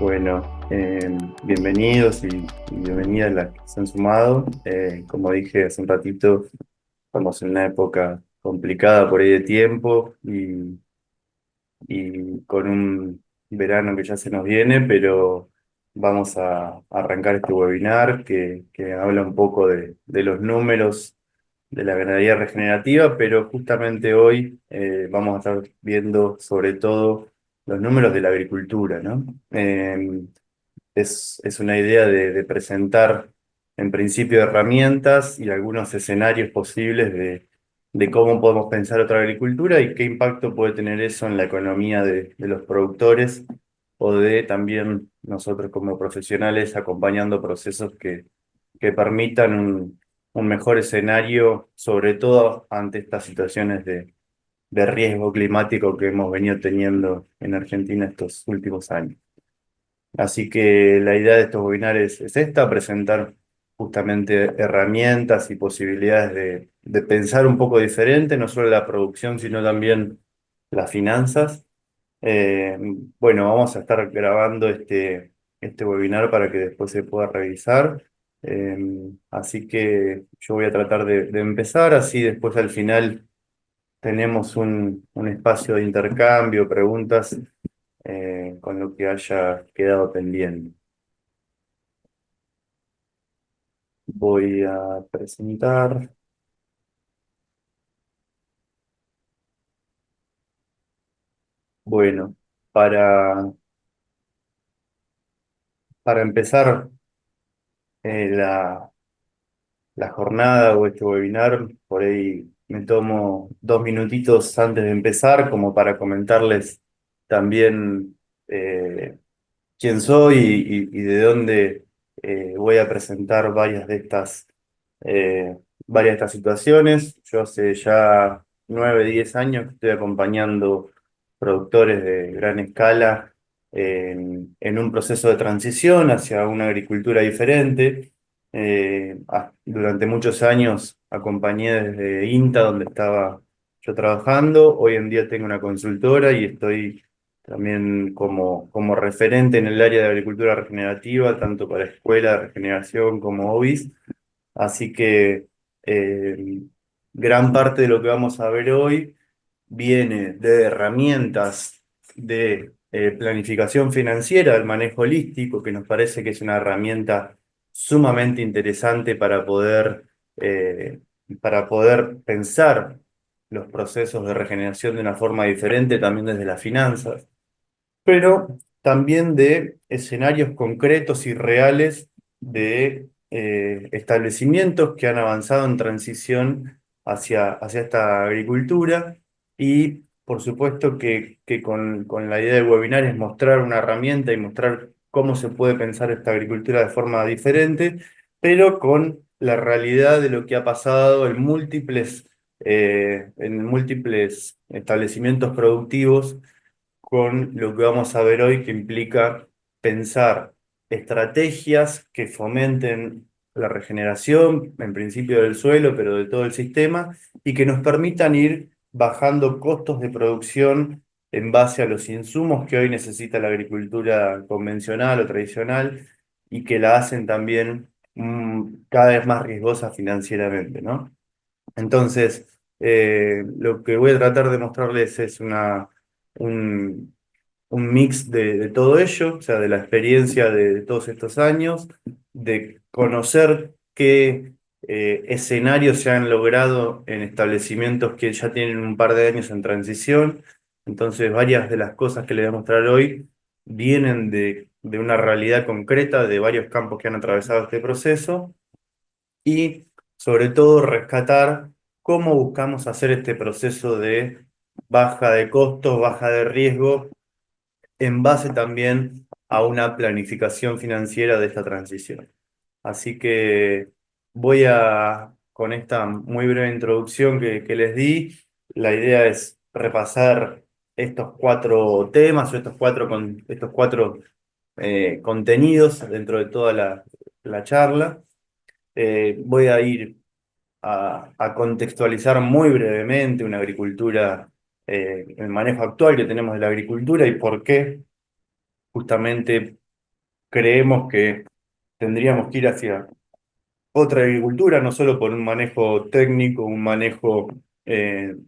Bueno, bienvenidos y bienvenidas las que se han sumado. Como dije hace un ratito, estamos en una época complicada por ahí de tiempo y con un verano que ya se nos viene, pero vamos a arrancar este webinar que habla un poco de los números de la ganadería regenerativa, pero justamente hoy vamos a estar viendo sobre todo los números de la agricultura, ¿no? Es una idea de presentar en principio herramientas y algunos escenarios posibles de cómo podemos pensar otra agricultura y qué impacto puede tener eso en la economía de los productores o de también nosotros como profesionales acompañando procesos que permitan un mejor escenario, sobre todo ante estas situaciones de riesgo climático que hemos venido teniendo en Argentina estos últimos años. Así que la idea de estos webinars es esta, presentar justamente herramientas y posibilidades de pensar un poco diferente, no solo la producción, sino también las finanzas. Eh, bueno, vamos a estar grabando este webinar para que después se pueda revisar. Así que yo voy a tratar de empezar, así después al final tenemos un espacio de intercambio, preguntas con lo que haya quedado pendiente. Voy a presentar. Bueno, para, para empezar la jornada o este webinar, por ahí me tomo 2 minutitos antes de empezar como para comentarles también quién soy y de dónde voy a presentar eh, varias de estas situaciones. Yo hace ya 9, 10 años que estoy acompañando productores de gran escala en un proceso de transición hacia una agricultura diferente. Durante muchos años acompañé desde INTA, donde estaba yo trabajando. Hoy en día tengo una consultora y estoy también como referente en el área de agricultura regenerativa, tanto para escuela de regeneración como OBIS. Así que eh, gran parte de lo que vamos a ver hoy viene de herramientas de planificación financiera, del manejo holístico, que nos parece que es una herramienta sumamente interesante eh, para poder pensar los procesos de regeneración de una forma diferente, también desde las finanzas, pero también de escenarios concretos y reales de establecimientos que han avanzado en transición hacia esta agricultura y por supuesto que con la idea del webinar es mostrar una herramienta y mostrar cómo se puede pensar esta agricultura de forma diferente, pero con la realidad de lo que ha pasado en múltiples establecimientos productivos con lo que vamos a ver hoy, que implica pensar estrategias que fomenten la regeneración, en principio del suelo, pero de todo el sistema, y que nos permitan ir bajando costos de producción en base a los insumos que hoy necesita la agricultura convencional o tradicional, y que la hacen también cada vez más riesgosa financieramente, ¿no? Entonces, lo que voy a tratar de mostrarles es un, un mix de todo ello, o sea, de la experiencia de todos estos años, de conocer qué escenarios se han logrado en establecimientos que ya tienen un par de años en transición. Entonces, varias de las cosas que les voy a mostrar hoy vienen de una realidad concreta de varios campos que han atravesado este proceso y sobre todo rescatar cómo buscamos hacer este proceso de baja de costos, baja de riesgo, en base también a una planificación financiera de esta transición. Así que con esta muy breve introducción que les di, la idea es repasar estos 4 temas o estos cuatro contenidos dentro de toda la charla. Voy a ir a contextualizar muy brevemente una agricultura, el manejo actual que tenemos de la agricultura y por qué justamente creemos que tendríamos que ir hacia otra agricultura, no solo por un manejo técnico, un manejo en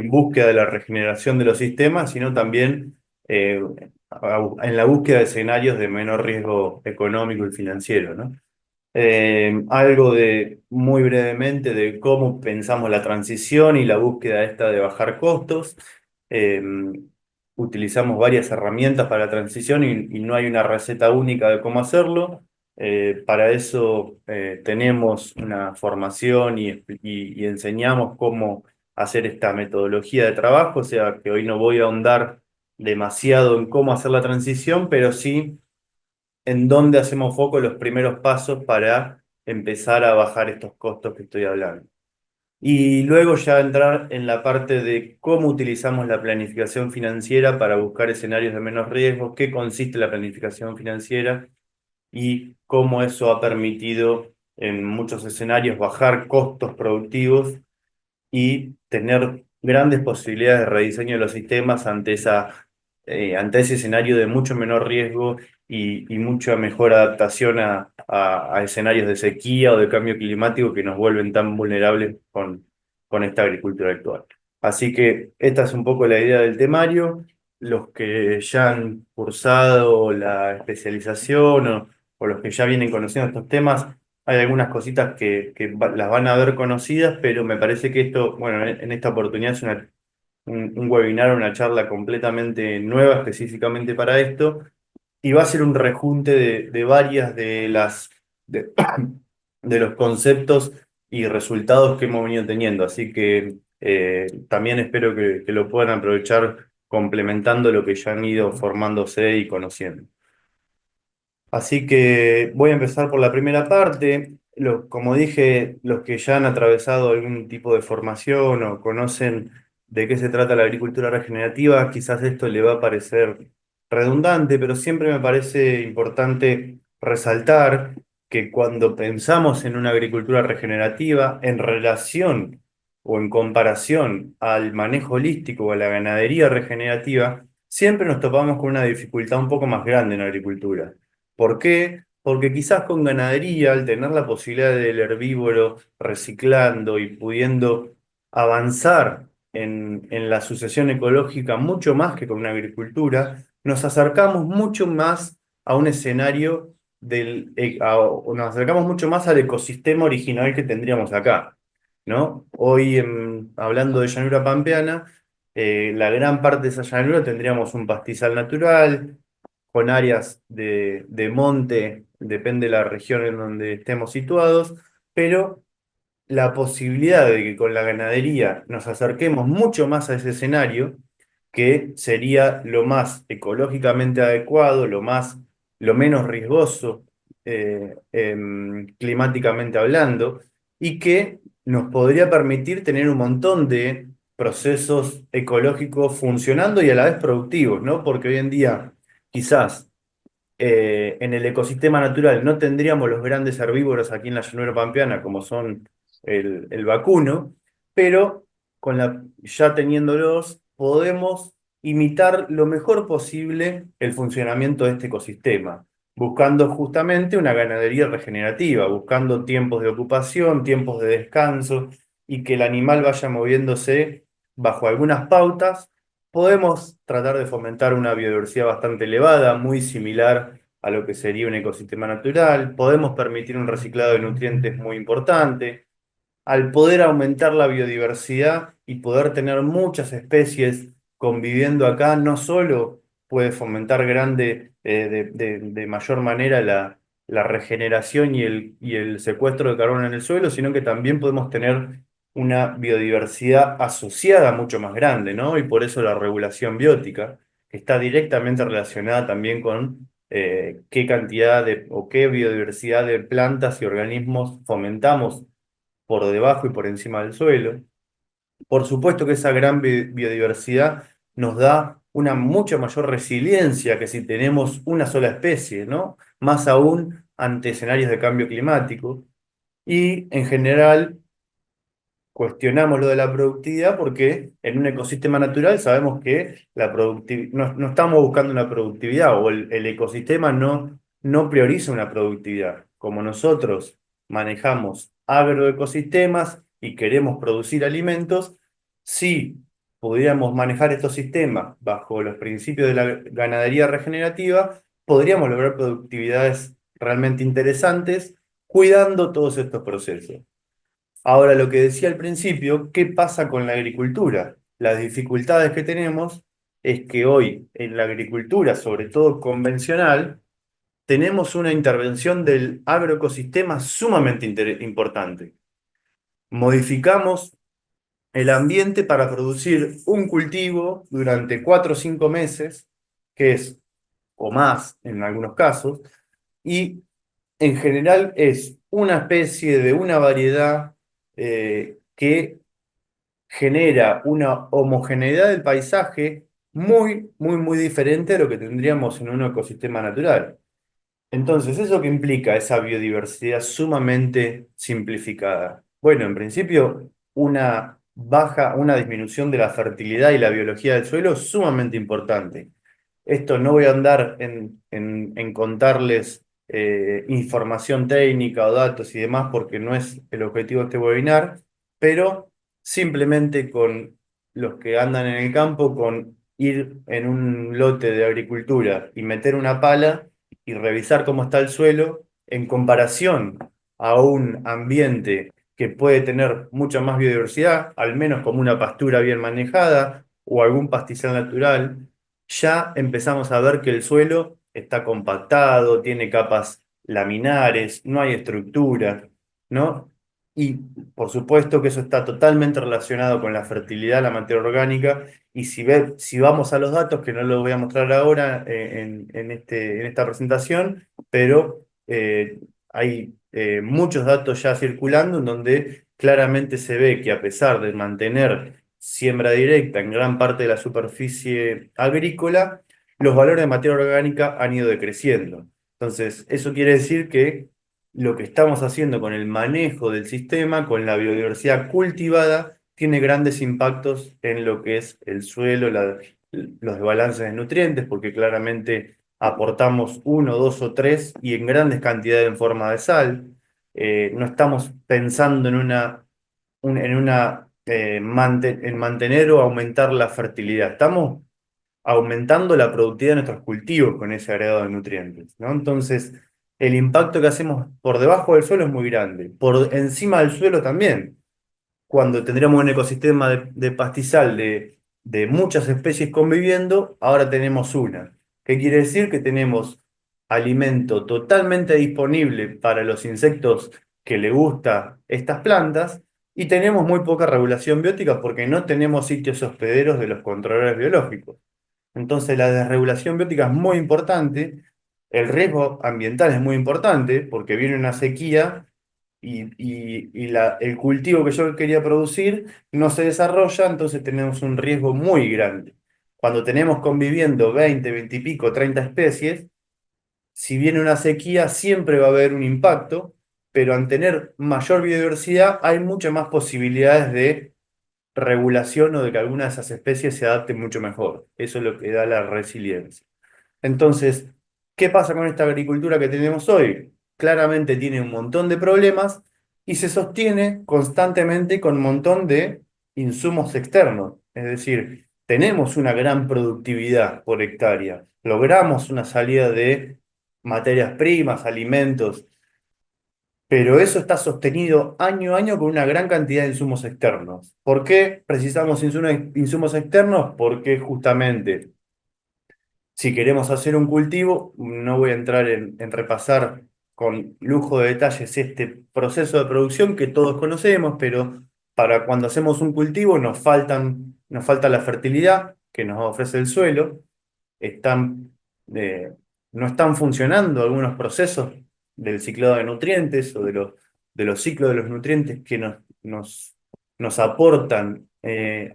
búsqueda de la regeneración de los sistemas, sino también en la búsqueda de escenarios de menor riesgo económico y financiero, ¿no? Algo de, muy brevemente, de cómo pensamos la transición y la búsqueda esta de bajar costos. Eh, Utilizamos varias herramientas para la transición y no hay una receta única de cómo hacerlo. Para eso tenemos una formación y enseñamos cómo hacer esta metodología de trabajo, o sea que hoy no voy a ahondar demasiado en cómo hacer la transición, pero sí en dónde hacemos foco los primeros pasos para empezar a bajar estos costos que estoy hablando. Y luego ya entrar en la parte de cómo utilizamos la planificación financiera para buscar escenarios de menos riesgo, qué consiste la planificación financiera y cómo eso ha permitido en muchos escenarios bajar costos productivos y tener grandes posibilidades de rediseño de los sistemas ante ese escenario de mucho menor riesgo y mucha mejor adaptación a escenarios de sequía o de cambio climático que nos vuelven tan vulnerables con esta agricultura actual. Así que esta es un poco la idea del temario. Los que ya han cursado la especialización o los que ya vienen conociendo estos temas, hay algunas cositas que las van a ver conocidas, pero me parece que esto, bueno, en esta oportunidad es un webinar, una charla completamente nueva específicamente para esto, y va a ser un rejunte de varias de, de los conceptos y resultados que hemos venido teniendo. Así que también espero que lo puedan aprovechar complementando lo que ya han ido formándose y conociendo. Así que voy a empezar por la primera parte. Como dije, los que ya han atravesado algún tipo de formación o conocen de qué se trata la agricultura regenerativa, quizás esto le va a parecer redundante, pero siempre me parece importante resaltar que cuando pensamos en una agricultura regenerativa, en relación o en comparación al manejo holístico o a la ganadería regenerativa, siempre nos topamos con una dificultad un poco más grande en la agricultura. ¿Por qué? Porque quizás con ganadería, al tener la posibilidad del herbívoro reciclando y pudiendo avanzar en la sucesión ecológica mucho más que con una agricultura, nos acercamos mucho más a un escenario nos acercamos mucho más al ecosistema original que tendríamos acá, ¿no? Hoy, hablando de llanura pampeana, la gran parte de esa llanura tendríamos un pastizal natural, con áreas de monte, depende de la región en donde estemos situados, pero la posibilidad de que con la ganadería nos acerquemos mucho más a ese escenario, que sería lo más ecológicamente adecuado, lo menos riesgoso climáticamente hablando, y que nos podría permitir tener un montón de procesos ecológicos funcionando y a la vez productivos, ¿no? Porque hoy en día quizás en el ecosistema natural no tendríamos los grandes herbívoros aquí en la llanura pampeana, como son el vacuno, pero ya teniéndolos, podemos imitar lo mejor posible el funcionamiento de este ecosistema, buscando justamente una ganadería regenerativa, buscando tiempos de ocupación, tiempos de descanso, y que el animal vaya moviéndose bajo algunas pautas. Podemos tratar de fomentar una biodiversidad bastante elevada, muy similar a lo que sería un ecosistema natural. Podemos permitir un reciclado de nutrientes muy importante. Al poder aumentar la biodiversidad y poder tener muchas especies conviviendo acá, no solo puede fomentar de mayor manera la regeneración y el secuestro de carbono en el suelo, sino que también podemos tener una biodiversidad asociada mucho más grande, ¿no? Y por eso la regulación biótica, que está directamente relacionada también con qué cantidad o qué biodiversidad de plantas y organismos fomentamos por debajo y por encima del suelo. Por supuesto que esa gran biodiversidad nos da una mucha mayor resiliencia que si tenemos una sola especie, ¿no? Más aún ante escenarios de cambio climático. Y en general cuestionamos lo de la productividad porque en un ecosistema natural sabemos que no estamos buscando una productividad o el ecosistema no prioriza una productividad. Como nosotros manejamos agroecosistemas y queremos producir alimentos, si pudiéramos manejar estos sistemas bajo los principios de la ganadería regenerativa, podríamos lograr productividades realmente interesantes cuidando todos estos procesos. Ahora, lo que decía al principio, ¿qué pasa con la agricultura? Las dificultades que tenemos es que hoy en la agricultura, sobre todo convencional, tenemos una intervención del agroecosistema sumamente importante. Modificamos el ambiente para producir un cultivo durante 4 o 5 meses, que es, o más en algunos casos, y en general es una especie de una variedad que genera una homogeneidad del paisaje muy, muy, muy diferente a lo que tendríamos en un ecosistema natural. Entonces, ¿eso qué implica esa biodiversidad sumamente simplificada? Bueno, en principio, una disminución de la fertilidad y la biología del suelo es sumamente importante. Esto no voy a andar en contarles información técnica o datos y demás porque no es el objetivo de este webinar, pero simplemente con los que andan en el campo, con ir en un lote de agricultura y meter una pala y revisar cómo está el suelo en comparación a un ambiente que puede tener mucha más biodiversidad, al menos como una pastura bien manejada o algún pastizal natural, ya empezamos a ver que el suelo está compactado, tiene capas laminares, no hay estructura, ¿no? Y por supuesto que eso está totalmente relacionado con la fertilidad, la materia orgánica, y si vamos a los datos, que no los voy a mostrar ahora en esta presentación, pero hay muchos datos ya circulando en donde claramente se ve que a pesar de mantener siembra directa en gran parte de la superficie agrícola, los valores de materia orgánica han ido decreciendo. Entonces, eso quiere decir que lo que estamos haciendo con el manejo del sistema, con la biodiversidad cultivada, tiene grandes impactos en lo que es el suelo, los desbalances de nutrientes, porque claramente aportamos uno, dos o tres y en grandes cantidades en forma de sal. No estamos pensando en mantener o aumentar la fertilidad. Estamos aumentando la productividad de nuestros cultivos con ese agregado de nutrientes, ¿no? Entonces, el impacto que hacemos por debajo del suelo es muy grande. Por encima del suelo también. Cuando tendríamos un ecosistema de pastizal de muchas especies conviviendo, ahora tenemos una. ¿Qué quiere decir? Que tenemos alimento totalmente disponible para los insectos que le gusta estas plantas y tenemos muy poca regulación biótica porque no tenemos sitios hospederos de los controladores biológicos. Entonces la desregulación biótica es muy importante, el riesgo ambiental es muy importante porque viene una sequía y el cultivo que yo quería producir no se desarrolla, entonces tenemos un riesgo muy grande. Cuando tenemos conviviendo 20, 20 y pico, 30 especies, si viene una sequía siempre va a haber un impacto, pero al tener mayor biodiversidad hay muchas más posibilidades de regulación o de que alguna de esas especies se adapten mucho mejor. Eso es lo que da la resiliencia. Entonces, ¿qué pasa con esta agricultura que tenemos hoy? Claramente tiene un montón de problemas y se sostiene constantemente con un montón de insumos externos. Es decir, tenemos una gran productividad por hectárea, logramos una salida de materias primas, alimentos, pero eso está sostenido año a año con una gran cantidad de insumos externos. ¿Por qué precisamos insumos externos? Porque justamente si queremos hacer un cultivo, no voy a entrar en repasar con lujo de detalles este proceso de producción que todos conocemos, pero para cuando hacemos un cultivo nos falta la fertilidad que nos ofrece el suelo, están, eh, no están funcionando algunos procesos del ciclado de nutrientes o de los ciclos de los nutrientes que nos aportan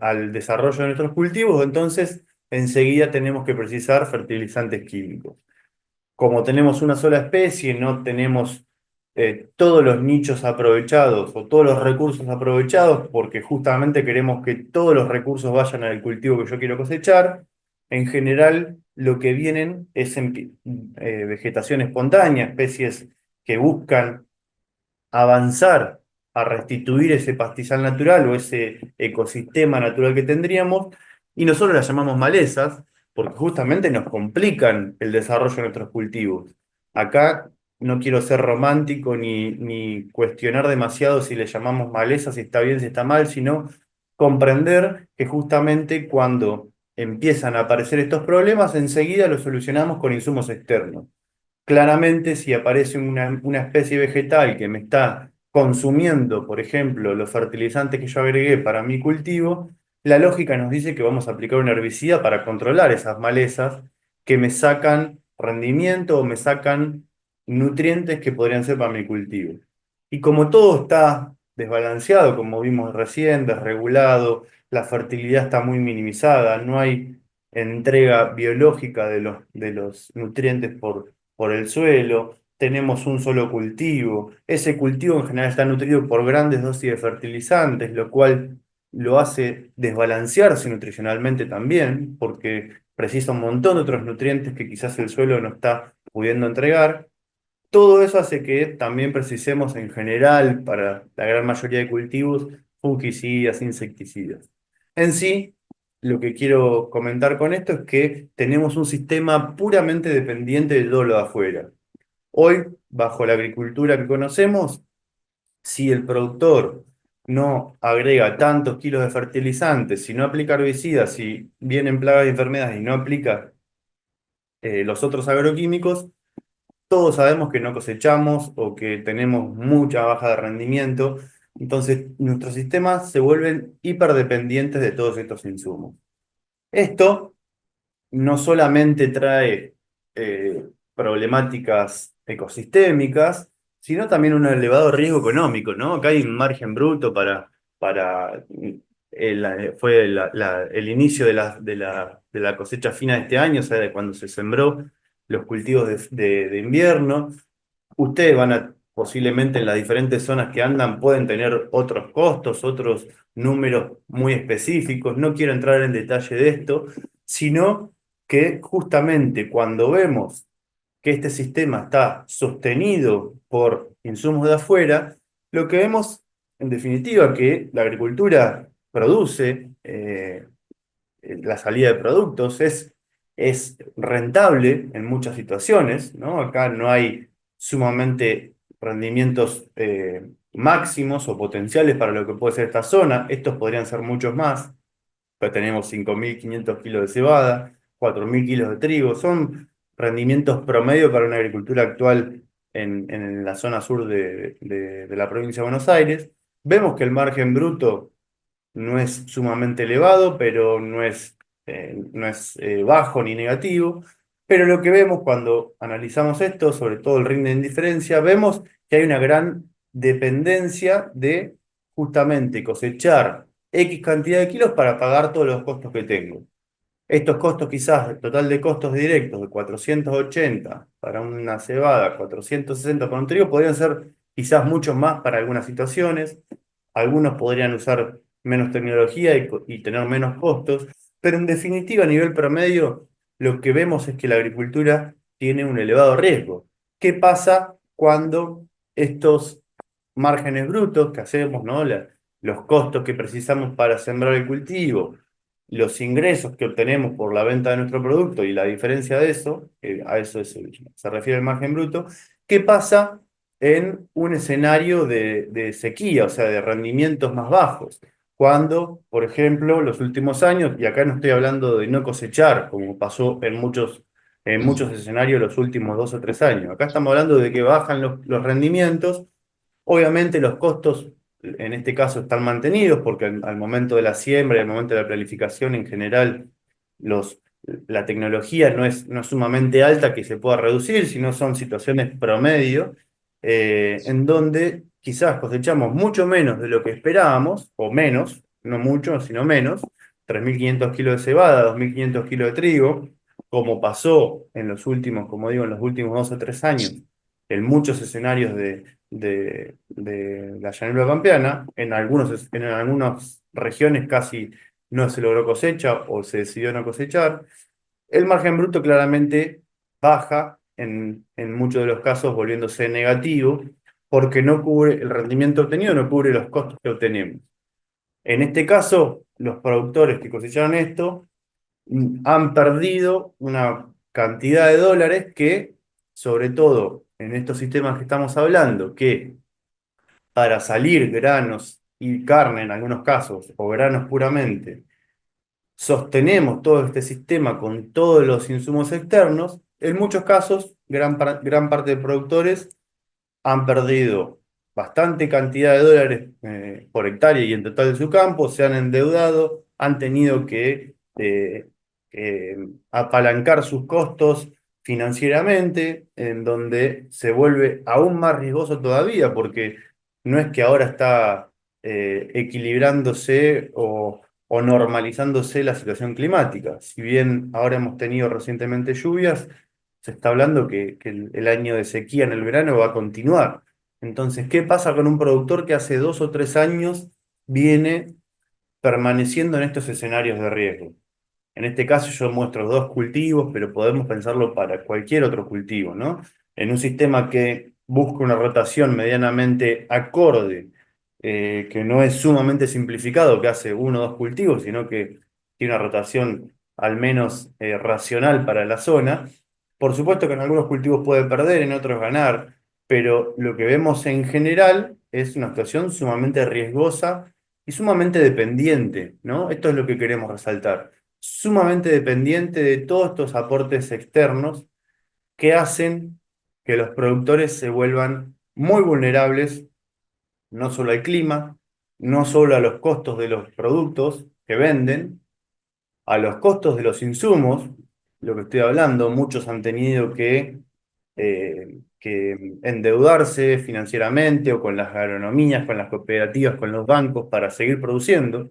al desarrollo de nuestros cultivos, entonces enseguida tenemos que precisar fertilizantes químicos. Como tenemos una sola especie, no tenemos todos los nichos aprovechados o todos los recursos aprovechados, porque justamente queremos que todos los recursos vayan al cultivo que yo quiero cosechar. En general, lo que vienen es vegetación espontánea, especies que buscan avanzar a restituir ese pastizal natural o ese ecosistema natural que tendríamos, y nosotros las llamamos malezas, porque justamente nos complican el desarrollo de nuestros cultivos. Acá no quiero ser romántico ni cuestionar demasiado si le llamamos malezas, si está bien, si está mal, sino comprender que justamente cuando empiezan a aparecer estos problemas, enseguida los solucionamos con insumos externos. Claramente, si aparece una especie vegetal que me está consumiendo, por ejemplo, los fertilizantes que yo agregué para mi cultivo, la lógica nos dice que vamos a aplicar un herbicida para controlar esas malezas que me sacan rendimiento o me sacan nutrientes que podrían ser para mi cultivo. Y como todo está desbalanceado, como vimos recién, desregulado, la fertilidad está muy minimizada, no hay entrega biológica de los nutrientes por el suelo, tenemos un solo cultivo. Ese cultivo en general está nutrido por grandes dosis de fertilizantes, lo cual lo hace desbalancearse nutricionalmente también, porque precisa un montón de otros nutrientes que quizás el suelo no está pudiendo entregar. Todo eso hace que también precisemos en general, para la gran mayoría de cultivos, fungicidas, insecticidas. En sí, lo que quiero comentar con esto es que tenemos un sistema puramente dependiente de todo lo de afuera. Hoy, bajo la agricultura que conocemos, si el productor no agrega tantos kilos de fertilizantes, si no aplica herbicidas, si vienen plagas y enfermedades y no aplica los otros agroquímicos, todos sabemos que no cosechamos o que tenemos mucha baja de rendimiento. Entonces, nuestros sistemas se vuelven hiperdependientes de todos estos insumos. Esto no solamente trae problemáticas ecosistémicas, sino también un elevado riesgo económico, ¿no? Acá hay un margen bruto para fue el inicio de la cosecha fina de este año, o sea, de cuando se sembró los cultivos de invierno. Ustedes van a, posiblemente en las diferentes zonas que andan, pueden tener otros costos, otros números muy específicos. No quiero entrar en detalle de esto, sino que justamente cuando vemos que este sistema está sostenido por insumos de afuera, lo que vemos, en definitiva, que la agricultura produce, la salida de productos, es rentable en muchas situaciones, ¿no? Acá no hay sumamente rendimientos máximos o potenciales para lo que puede ser esta zona, estos podrían ser muchos más, pero tenemos 5.500 kilos de cebada, 4.000 kilos de trigo, son rendimientos promedio para una agricultura actual en la zona sur de la provincia de Buenos Aires. Vemos que el margen bruto no es sumamente elevado, pero no es bajo ni negativo. Pero lo que vemos cuando analizamos esto, sobre todo el ring de indiferencia, vemos que hay una gran dependencia de justamente cosechar X cantidad de kilos para pagar todos los costos que tengo. Estos costos quizás, el total de costos directos de 480 para una cebada, 460 para un trigo, podrían ser quizás muchos más para algunas situaciones. Algunos podrían usar menos tecnología y tener menos costos, pero en definitiva, a nivel promedio, lo que vemos es que la agricultura tiene un elevado riesgo. ¿Qué pasa cuando estos márgenes brutos que hacemos, ¿no? Los costos que precisamos para sembrar el cultivo, los ingresos que obtenemos por la venta de nuestro producto y la diferencia de eso, a eso se refiere el margen bruto, ¿qué pasa en un escenario de sequía, o sea, de rendimientos más bajos? Cuando, por ejemplo, los últimos años, y acá no estoy hablando de no cosechar, como pasó en muchos escenarios los últimos 2 o 3 años, acá estamos hablando de que bajan los rendimientos. Obviamente los costos en este caso están mantenidos porque al momento de la siembra y al momento de la planificación en general los, la tecnología no es sumamente alta que se pueda reducir, sino son situaciones promedio en donde quizás cosechamos mucho menos de lo que esperábamos, o menos, no mucho, sino menos, 3.500 kilos de cebada, 2.500 kilos de trigo, como pasó en los últimos, como digo, en los últimos 2 o 3 años, en muchos escenarios de la llanura pampeana. En algunas regiones casi no se logró cosecha o se decidió no cosechar. El margen bruto claramente baja en muchos de los casos, volviéndose negativo, porque no cubre el rendimiento obtenido, no cubre los costos que obtenemos. En este caso, los productores que cosecharon esto han perdido una cantidad de dólares que, sobre todo en estos sistemas que estamos hablando, que para salir granos y carne en algunos casos, o granos puramente, sostenemos todo este sistema con todos los insumos externos, en muchos casos, gran parte de productores han perdido bastante cantidad de dólares por hectárea y en total de su campo, se han endeudado, han tenido que apalancar sus costos financieramente, en donde se vuelve aún más riesgoso todavía, porque no es que ahora está equilibrándose o normalizándose la situación climática. Si bien ahora hemos tenido recientemente lluvias, se está hablando que el año de sequía en el verano va a continuar. Entonces, ¿qué pasa con un productor que hace 2 o 3 años viene permaneciendo en estos escenarios de riesgo? En este caso yo muestro dos cultivos, pero podemos pensarlo para cualquier otro cultivo, ¿no? En un sistema que busca una rotación medianamente acorde, que no es sumamente simplificado, que hace uno o dos cultivos, sino que tiene una rotación al menos racional para la zona. Por supuesto que en algunos cultivos puede perder, en otros ganar, pero lo que vemos en general es una situación sumamente riesgosa y sumamente dependiente, ¿no? Esto es lo que queremos resaltar, sumamente dependiente de todos estos aportes externos que hacen que los productores se vuelvan muy vulnerables, no solo al clima, no solo a los costos de los productos que venden, a los costos de los insumos, lo que estoy hablando, muchos han tenido que endeudarse financieramente o con las agronomías, con las cooperativas, con los bancos para seguir produciendo,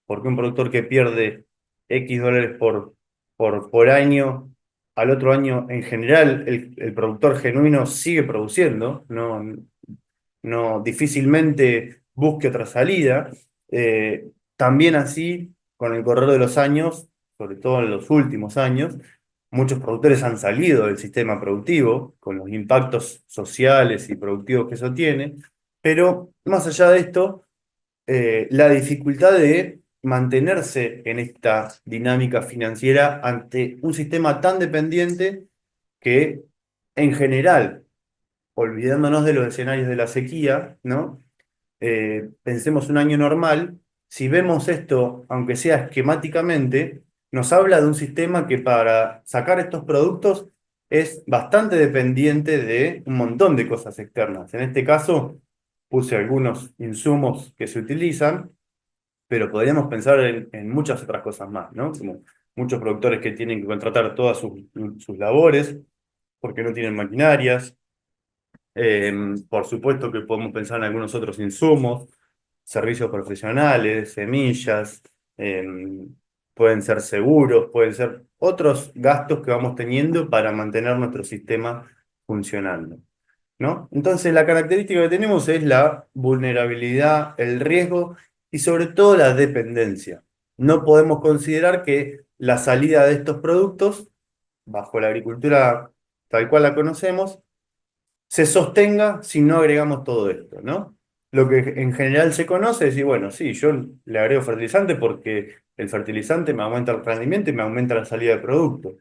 porque un productor que pierde X dólares por año, al otro año en general el productor genuino sigue produciendo, no difícilmente busque otra salida. También así, con el correr de los años, sobre todo en los últimos años, muchos productores han salido del sistema productivo, con los impactos sociales y productivos que eso tiene, pero más allá de esto, la dificultad de mantenerse en esta dinámica financiera ante un sistema tan dependiente que, en general, olvidándonos de los escenarios de la sequía, ¿no? Pensemos un año normal, si vemos esto, aunque sea esquemáticamente, nos habla de un sistema que para sacar estos productos es bastante dependiente de un montón de cosas externas. En este caso, puse algunos insumos que se utilizan, pero podríamos pensar en muchas otras cosas más, ¿no? Como muchos productores que tienen que contratar todas sus labores porque no tienen maquinarias. Por supuesto que podemos pensar en algunos otros insumos, servicios profesionales, semillas, pueden ser seguros, pueden ser otros gastos que vamos teniendo para mantener nuestro sistema funcionando, ¿no? Entonces, la característica que tenemos es la vulnerabilidad, el riesgo y sobre todo la dependencia. No podemos considerar que la salida de estos productos, bajo la agricultura tal cual la conocemos, se sostenga si no agregamos todo esto, ¿no? Lo que en general se conoce es decir, bueno, sí, yo le agrego fertilizante porque el fertilizante me aumenta el rendimiento y me aumenta la salida de producto.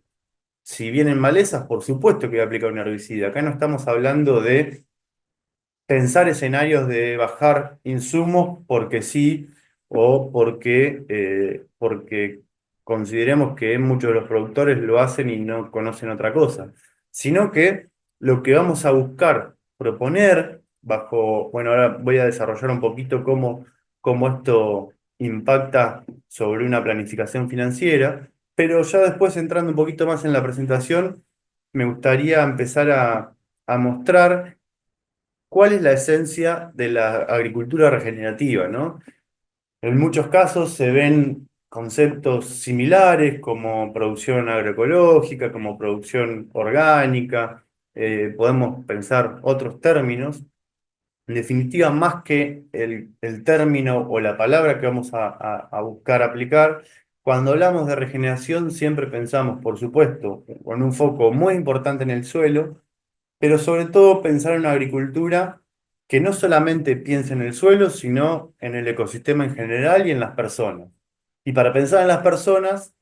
Si vienen malezas, por supuesto que voy a aplicar un herbicida. Acá no estamos hablando de pensar escenarios de bajar insumos porque sí o porque consideremos que muchos de los productores lo hacen y no conocen otra cosa, sino que lo que vamos a buscar proponer bueno, ahora voy a desarrollar un poquito cómo esto impacta sobre una planificación financiera, pero ya después entrando un poquito más en la presentación, me gustaría empezar a mostrar cuál es la esencia de la agricultura regenerativa, ¿no? En muchos casos se ven conceptos similares como producción agroecológica, como producción orgánica, podemos pensar otros términos, En definitiva, más que el término o la palabra que vamos a buscar aplicar, cuando hablamos de regeneración siempre pensamos, por supuesto, con un foco muy importante en el suelo, pero sobre todo pensar en una agricultura que no solamente piense en el suelo, sino en el ecosistema en general y en las personas. Y para pensar en las personas,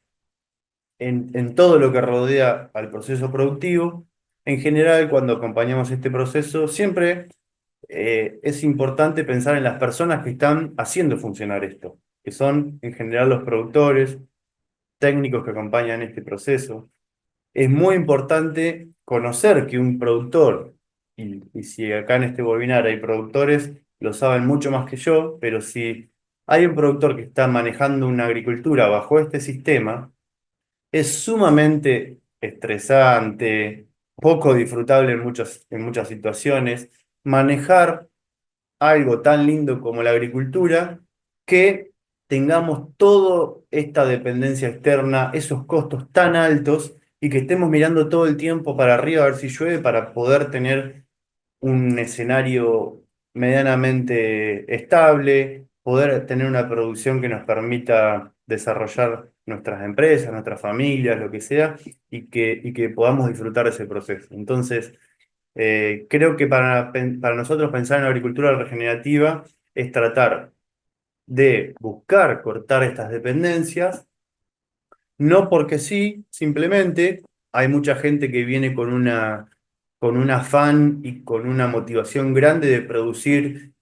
en todo lo que rodea al proceso productivo, en general, cuando acompañamos este proceso, siempre es importante pensar en las personas que están haciendo funcionar esto, que son en general los productores, técnicos que acompañan este proceso. Es muy importante conocer que un productor, y si acá en este webinar hay productores, lo saben mucho más que yo, pero si hay un productor que está manejando una agricultura bajo este sistema, es sumamente estresante, poco disfrutable en muchas situaciones, manejar algo tan lindo como la agricultura, que tengamos toda esta dependencia externa, esos costos tan altos y que estemos mirando todo el tiempo para arriba a ver si llueve para poder tener un escenario medianamente estable, poder tener una producción que nos permita desarrollar nuestras empresas, nuestras familias, lo que sea, y que podamos disfrutar de ese proceso. Entonces, creo que para nosotros pensar en la agricultura regenerativa es tratar de buscar cortar estas dependencias, no porque sí, simplemente hay mucha gente que viene con un afán y con una motivación grande de producir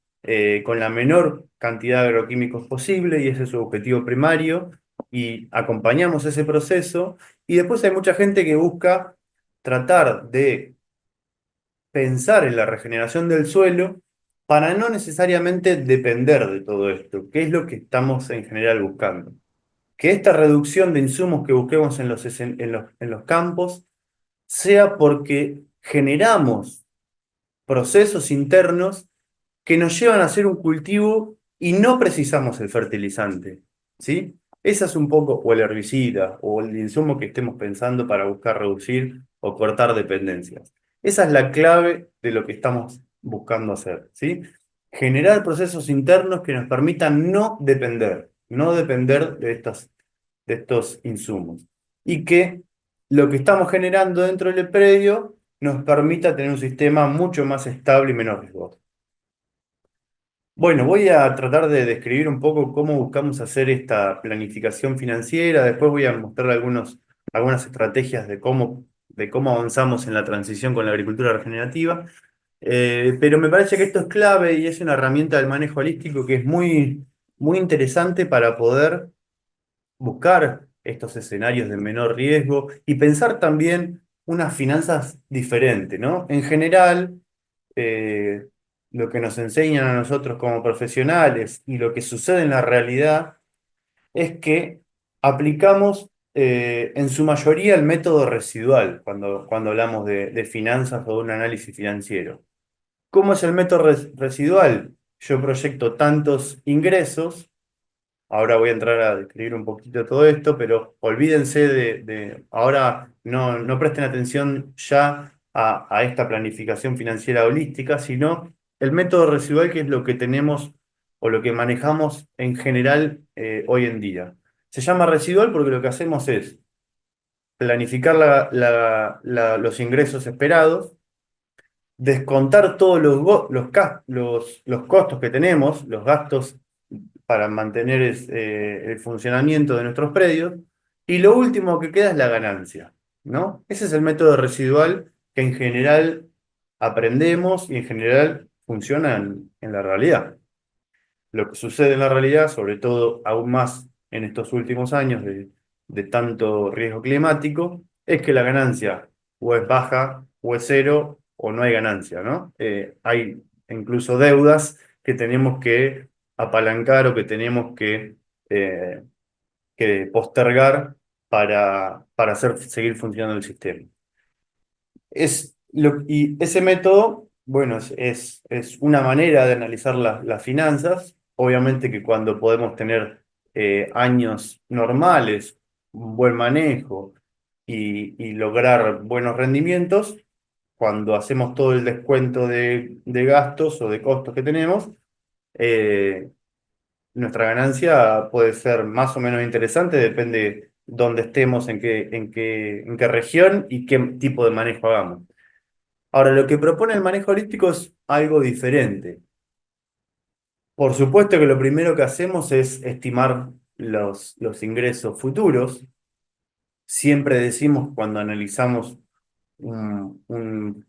con la menor cantidad de agroquímicos posible, y ese es su objetivo primario, y acompañamos ese proceso, y después hay mucha gente que busca tratar de pensar en la regeneración del suelo para no necesariamente depender de todo esto, que es lo que estamos en general buscando. Que esta reducción de insumos que busquemos en los campos sea porque generamos procesos internos que nos llevan a hacer un cultivo y no precisamos el fertilizante, ¿sí? Esa es un poco, o el herbicida, o el insumo que estemos pensando para buscar reducir o cortar dependencias. Esa es la clave de lo que estamos buscando hacer, ¿sí? Generar procesos internos que nos permitan no depender de estos insumos. Y que lo que estamos generando dentro del predio nos permita tener un sistema mucho más estable y menos riesgoso. Bueno, voy a tratar de describir un poco cómo buscamos hacer esta planificación financiera. Después voy a mostrar algunas estrategias de cómo avanzamos en la transición con la agricultura regenerativa. Pero me parece que esto es clave y es una herramienta del manejo holístico que es muy interesante para poder buscar estos escenarios de menor riesgo y pensar también unas finanzas diferentes, ¿no? En general, eh, lo que nos enseñan a nosotros como profesionales y lo que sucede en la realidad es que aplicamos en su mayoría el método residual cuando hablamos de finanzas o de un análisis financiero. ¿Cómo es el método residual? Yo proyecto tantos ingresos. Ahora voy a entrar a describir un poquito todo esto, pero olvídense ahora no presten atención ya a esta planificación financiera holística, sino el método residual, que es lo que tenemos o lo que manejamos en general hoy en día. Se llama residual porque lo que hacemos es planificar los ingresos esperados, descontar todos los costos que tenemos, los gastos para mantener el funcionamiento de nuestros predios, y lo último que queda es la ganancia, ¿no? Ese es el método residual que en general aprendemos y en general funciona en la realidad. Lo que sucede en la realidad, sobre todo aún más en estos últimos años de tanto riesgo climático, es que la ganancia o es baja o es cero o no hay ganancia, ¿no? Hay incluso deudas que tenemos que apalancar o que tenemos eh, que postergar para seguir funcionando el sistema. Y ese método, bueno, es una manera de analizar las finanzas. Obviamente que cuando podemos tener años normales, un buen manejo y lograr buenos rendimientos, cuando hacemos todo el descuento de gastos o de costos que tenemos, eh, nuestra ganancia puede ser más o menos interesante, depende dónde estemos, en qué región y qué tipo de manejo hagamos. Ahora, lo que propone el manejo holístico es algo diferente. Por supuesto que lo primero que hacemos es estimar los ingresos futuros. Siempre decimos cuando analizamos un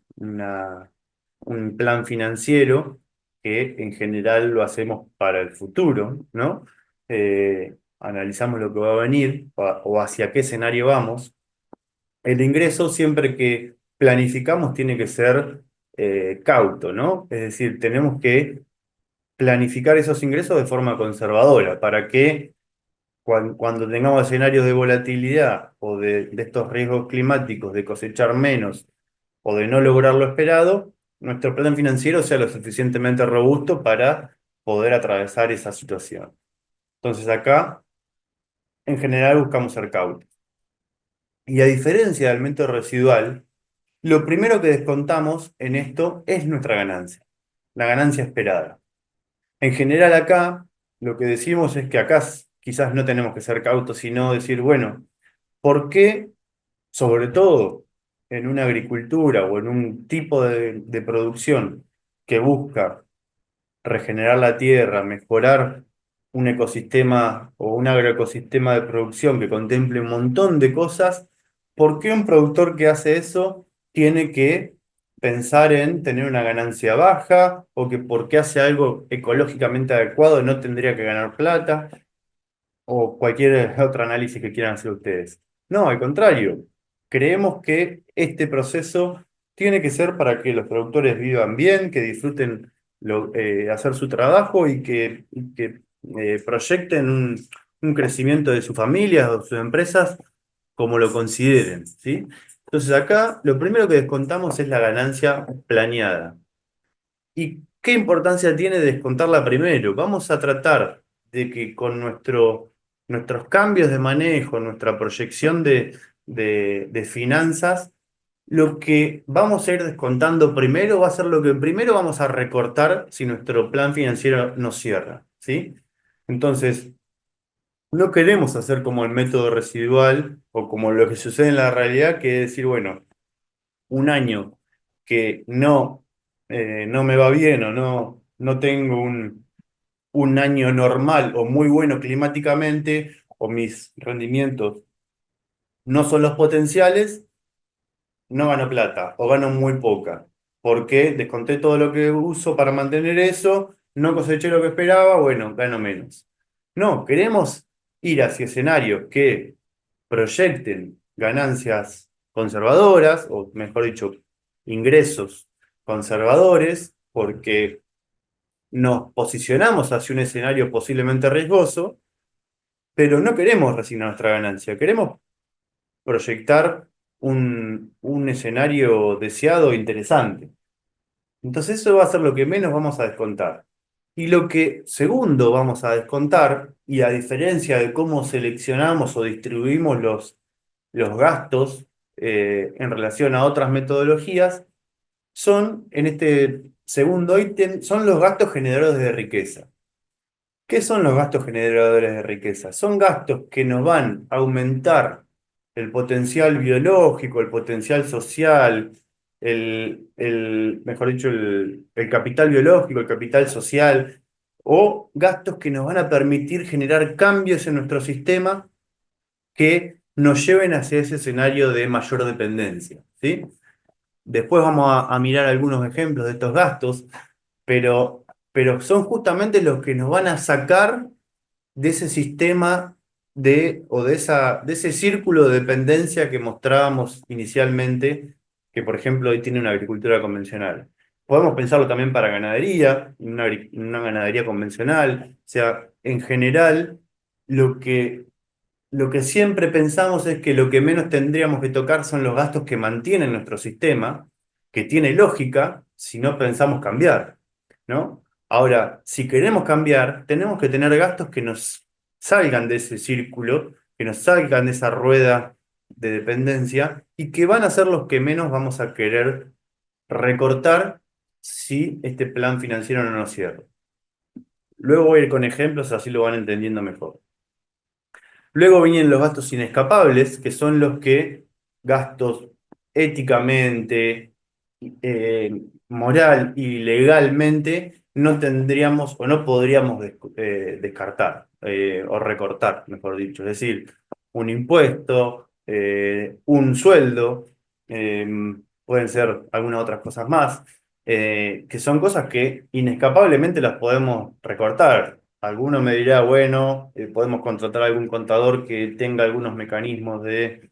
plan financiero, que en general lo hacemos para el futuro, ¿no? Analizamos lo que va a venir o hacia qué escenario vamos. El ingreso siempre que planificamos tiene que ser cauto, ¿no? Es decir, tenemos que planificar esos ingresos de forma conservadora para que cuando tengamos escenarios de volatilidad o de estos riesgos climáticos, de cosechar menos o de no lograr lo esperado, nuestro plan financiero sea lo suficientemente robusto para poder atravesar esa situación. Entonces acá, en general, buscamos ser cautos. Y a diferencia del método residual, lo primero que descontamos en esto es nuestra ganancia, la ganancia esperada. En general acá, lo que decimos es que acá quizás no tenemos que ser cautos, sino decir, bueno, ¿por qué, sobre todo en una agricultura o en un tipo de producción que busca regenerar la tierra, mejorar un ecosistema o un agroecosistema de producción que contemple un montón de cosas, ¿por qué un productor que hace eso tiene que pensar en tener una ganancia baja o que porque hace algo ecológicamente adecuado no tendría que ganar plata? O cualquier otro análisis que quieran hacer ustedes. No, al contrario, creemos que este proceso tiene que ser para que los productores vivan bien, que disfruten hacer su trabajo y que proyecten un crecimiento de sus familias o sus empresas como lo consideren, ¿sí? Entonces acá lo primero que descontamos es la ganancia planeada. ¿Y qué importancia tiene descontarla primero? Vamos a tratar de que con nuestros cambios de manejo, nuestra proyección de finanzas, lo que vamos a ir descontando primero va a ser lo que primero vamos a recortar si nuestro plan financiero no cierra, ¿sí? Entonces, no queremos hacer como el método residual o como lo que sucede en la realidad, que es decir, bueno, un año que no me va bien o no tengo un año normal o muy bueno climáticamente, o mis rendimientos no son los potenciales, no gano plata o gano muy poca, porque desconté todo lo que uso para mantener eso, no coseché lo que esperaba, bueno, gano menos. No, queremos ir hacia escenarios que proyecten ganancias conservadoras, o mejor dicho, ingresos conservadores, porque nos posicionamos hacia un escenario posiblemente riesgoso, pero no queremos resignar nuestra ganancia, queremos proyectar un escenario deseado e interesante. Entonces eso va a ser lo que menos vamos a descontar. Y lo que segundo vamos a descontar, y a diferencia de cómo seleccionamos o distribuimos los gastos en relación a otras metodologías, son, en este segundo ítem, son los gastos generadores de riqueza. ¿Qué son los gastos generadores de riqueza? Son gastos que nos van a aumentar el potencial biológico, el potencial social, mejor dicho, el capital biológico, el capital social, o gastos que nos van a permitir generar cambios en nuestro sistema que nos lleven hacia ese escenario de mayor dependencia, ¿sí? Después vamos a mirar algunos ejemplos de estos gastos, pero son justamente los que nos van a sacar de ese sistema de ese círculo de dependencia que mostrábamos inicialmente, que por ejemplo hoy tiene una agricultura convencional. Podemos pensarlo también para ganadería, una ganadería convencional. O sea, en general, lo que, lo que siempre pensamos es que lo que menos tendríamos que tocar son los gastos que mantienen nuestro sistema, que tiene lógica si no pensamos cambiar, ¿no? Ahora, si queremos cambiar, tenemos que tener gastos que nos salgan de ese círculo, que nos salgan de esa rueda de dependencia y que van a ser los que menos vamos a querer recortar si este plan financiero no nos cierra. Luego voy a ir con ejemplos, así lo van entendiendo mejor. Luego vienen los gastos inescapables, que son los que gastos éticamente, moral y legalmente no tendríamos o no podríamos descartar o recortar, mejor dicho. Es decir, un impuesto, un sueldo, eh, pueden ser algunas otras cosas más, que son cosas que inescapablemente las podemos recortar. Alguno me dirá, bueno, podemos contratar algún contador que tenga algunos mecanismos de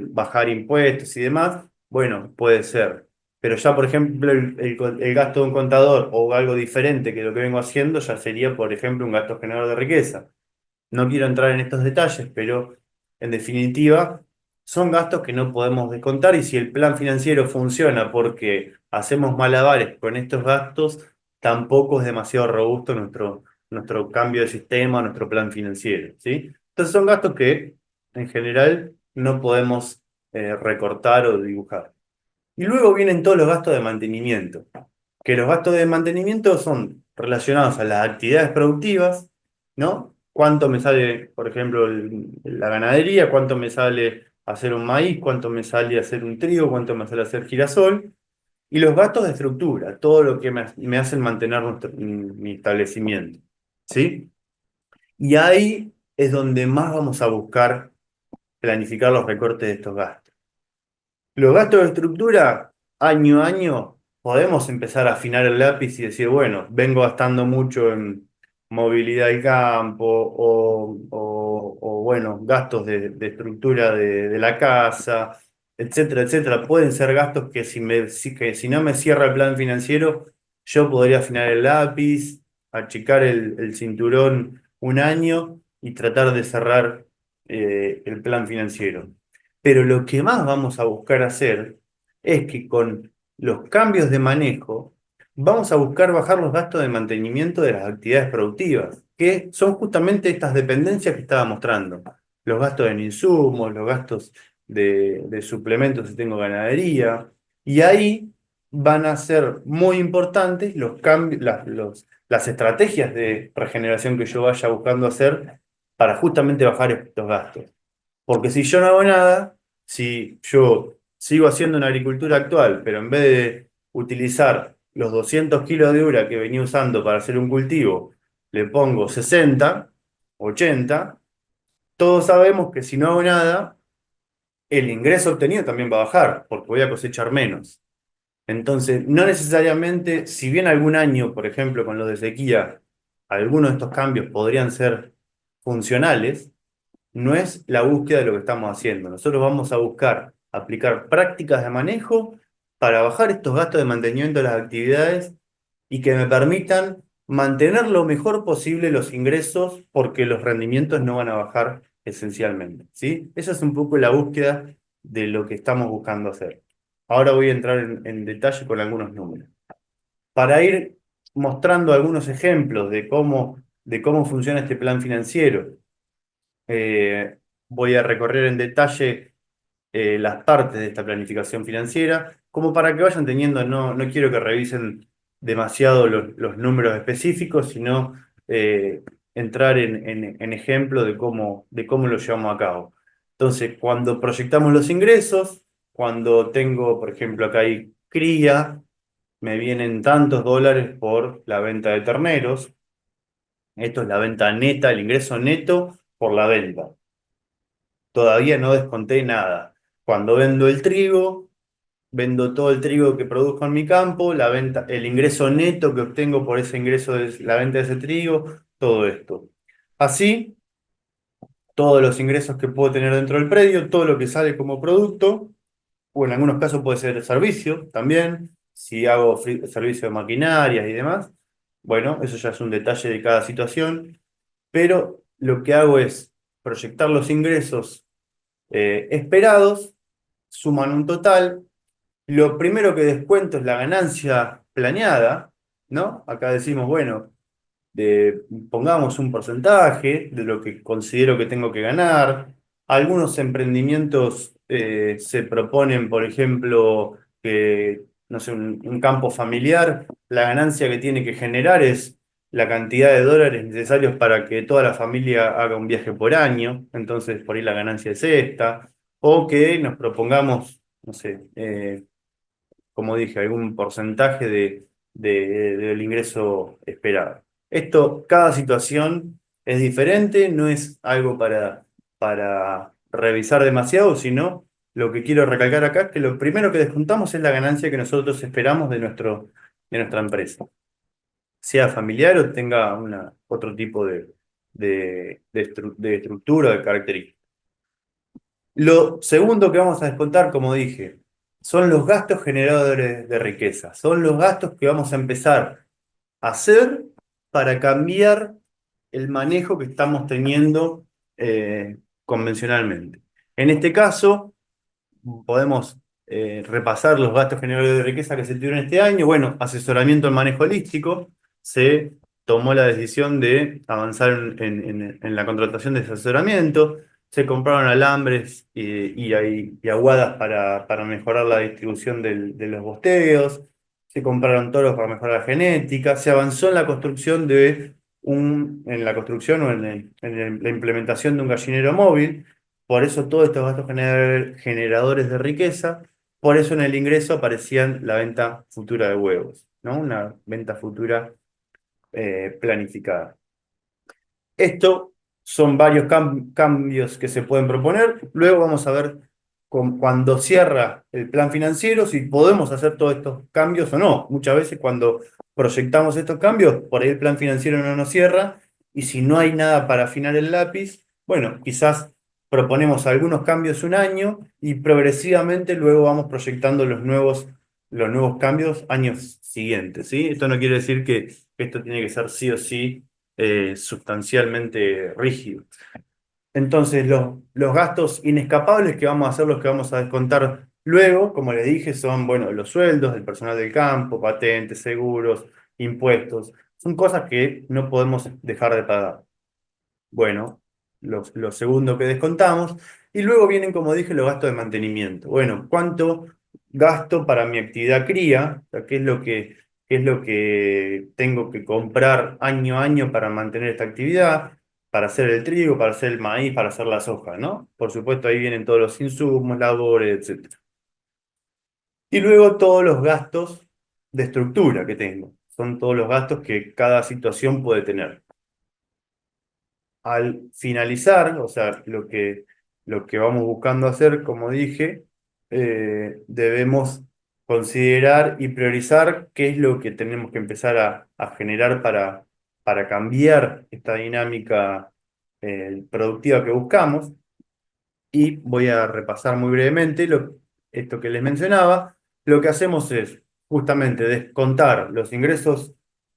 bajar impuestos y demás. Bueno, puede ser. Pero ya, por ejemplo, el gasto de un contador o algo diferente que lo que vengo haciendo ya sería, por ejemplo, un gasto generador de riqueza. No quiero entrar en estos detalles, pero en definitiva son gastos que no podemos descontar y si el plan financiero funciona porque hacemos malabares con estos gastos, tampoco es demasiado robusto nuestro cambio de sistema, nuestro plan financiero, ¿sí? Entonces son gastos que en general no podemos recortar o dibujar. Y luego vienen todos los gastos de mantenimiento, que los gastos de mantenimiento son relacionados a las actividades productivas, ¿no? ¿Cuánto me sale, por ejemplo, la ganadería? ¿Cuánto me sale hacer un maíz? ¿Cuánto me sale hacer un trigo? ¿Cuánto me sale hacer girasol? Y los gastos de estructura, todo lo que me hacen mantener mi establecimiento, ¿sí? Y ahí es donde más vamos a buscar planificar los recortes de estos gastos. Los gastos de estructura, año a año, podemos empezar a afinar el lápiz y decir, bueno, vengo gastando mucho en movilidad del campo bueno, gastos de estructura de la casa, etcétera, etcétera. Pueden ser gastos que que si no me cierra el plan financiero, yo podría afinar el lápiz, achicar el cinturón un año y tratar de cerrar el plan financiero. Pero lo que más vamos a buscar hacer es que con los cambios de manejo vamos a buscar bajar los gastos de mantenimiento de las actividades productivas, que son justamente estas dependencias que estaba mostrando. Los gastos en insumos, los gastos de suplementos si tengo ganadería. Y ahí van a ser muy importantes los cambios, las estrategias de regeneración que yo vaya buscando hacer para justamente bajar estos gastos. Porque si yo no hago nada, si yo sigo haciendo una agricultura actual, pero en vez de utilizar los 200 kilos de urea que venía usando para hacer un cultivo, le pongo 60, 80, todos sabemos que si no hago nada, el ingreso obtenido también va a bajar, porque voy a cosechar menos. Entonces, no necesariamente, si bien algún año, por ejemplo, con los de sequía, algunos de estos cambios podrían ser funcionales, no es la búsqueda de lo que estamos haciendo. Nosotros vamos a buscar aplicar prácticas de manejo para bajar estos gastos de mantenimiento de las actividades y que me permitan mantener lo mejor posible los ingresos porque los rendimientos no van a bajar esencialmente, ¿sí? Esa es un poco la búsqueda de lo que estamos buscando hacer. Ahora voy a entrar en detalle con algunos números. Para ir mostrando algunos ejemplos de cómo funciona este plan financiero, eh, voy a recorrer en detalle las partes de esta planificación financiera, como para que vayan teniendo, no quiero que revisen demasiado los números específicos, sino entrar en ejemplo de cómo lo llevamos a cabo. Entonces, cuando proyectamos los ingresos, cuando tengo, por ejemplo, acá hay cría, me vienen tantos dólares por la venta de terneros. Esto es la venta neta, el ingreso neto por la venta. Todavía no desconté nada. Cuando vendo el trigo, vendo todo el trigo que produzco en mi campo, la venta, el ingreso neto que obtengo por ese ingreso de la venta de ese trigo, todo esto. Así, todos los ingresos que puedo tener dentro del predio, todo lo que sale como producto, o en algunos casos puede ser servicio también, si hago servicio de maquinarias y demás. Bueno, eso ya es un detalle de cada situación, pero lo que hago es proyectar los ingresos esperados, suman un total. Lo primero que descuento es la ganancia planeada, ¿no? Acá decimos, bueno, pongamos un porcentaje de lo que considero que tengo que ganar. Algunos emprendimientos se proponen, por ejemplo, que no sé, un campo familiar, la ganancia que tiene que generar es la cantidad de dólares necesarios para que toda la familia haga un viaje por año, entonces por ahí la ganancia es esta, o que nos propongamos, no sé, como dije, algún porcentaje del ingreso esperado. Esto, cada situación es diferente, no es algo para revisar demasiado, sino lo que quiero recalcar acá es que lo primero que descontamos es la ganancia que nosotros esperamos de nuestra empresa, sea familiar o tenga otro tipo de estructura, de características. Lo segundo que vamos a descontar, como dije, son los gastos generadores de riqueza. Son los gastos que vamos a empezar a hacer para cambiar el manejo que estamos teniendo convencionalmente. En este caso, podemos repasar los gastos generadores de riqueza que se tuvieron este año. Bueno, asesoramiento al manejo holístico. Se tomó la decisión de avanzar en la contratación de ese asesoramiento. Se compraron alambres y aguadas para mejorar la distribución de los bosteos. Se compraron toros para mejorar la genética. Se avanzó en la construcción en la construcción o la implementación de un gallinero móvil. Por eso todos estos gastos generadores de riqueza, por eso en el ingreso aparecían la venta futura de huevos, ¿no? Una venta futura planificada. Esto son varios cambios que se pueden proponer. Luego vamos a ver cuando cierra el plan financiero si podemos hacer todos estos cambios o no. Muchas veces cuando proyectamos estos cambios, por ahí el plan financiero no nos cierra y si no hay nada para afinar el lápiz, bueno, quizás proponemos algunos cambios un año y progresivamente luego vamos proyectando los nuevos cambios años siguientes, ¿sí? Esto no quiere decir que esto tiene que ser sí o sí sustancialmente rígido. Entonces, los gastos inescapables que vamos a hacer, los que vamos a descontar luego, como le dije, son, bueno, los sueldos del personal del campo, patentes, seguros, impuestos. Son cosas que no podemos dejar de pagar. Bueno, lo segundo que descontamos. Y luego vienen, como dije, los gastos de mantenimiento. Bueno, ¿cuánto gasto para mi actividad cría? O sea, qué es lo que tengo que comprar año a año para mantener esta actividad? Para hacer el trigo, para hacer el maíz, para hacer la soja, ¿no? Por supuesto, ahí vienen todos los insumos, labores, etc. Y luego todos los gastos de estructura que tengo. Son todos los gastos que cada situación puede tener. Al finalizar, o sea, lo que vamos buscando hacer, como dije, debemos considerar y priorizar qué es lo que tenemos que empezar a generar para cambiar esta dinámica productiva que buscamos. Y voy a repasar muy brevemente esto que les mencionaba. Lo que hacemos es justamente descontar los ingresos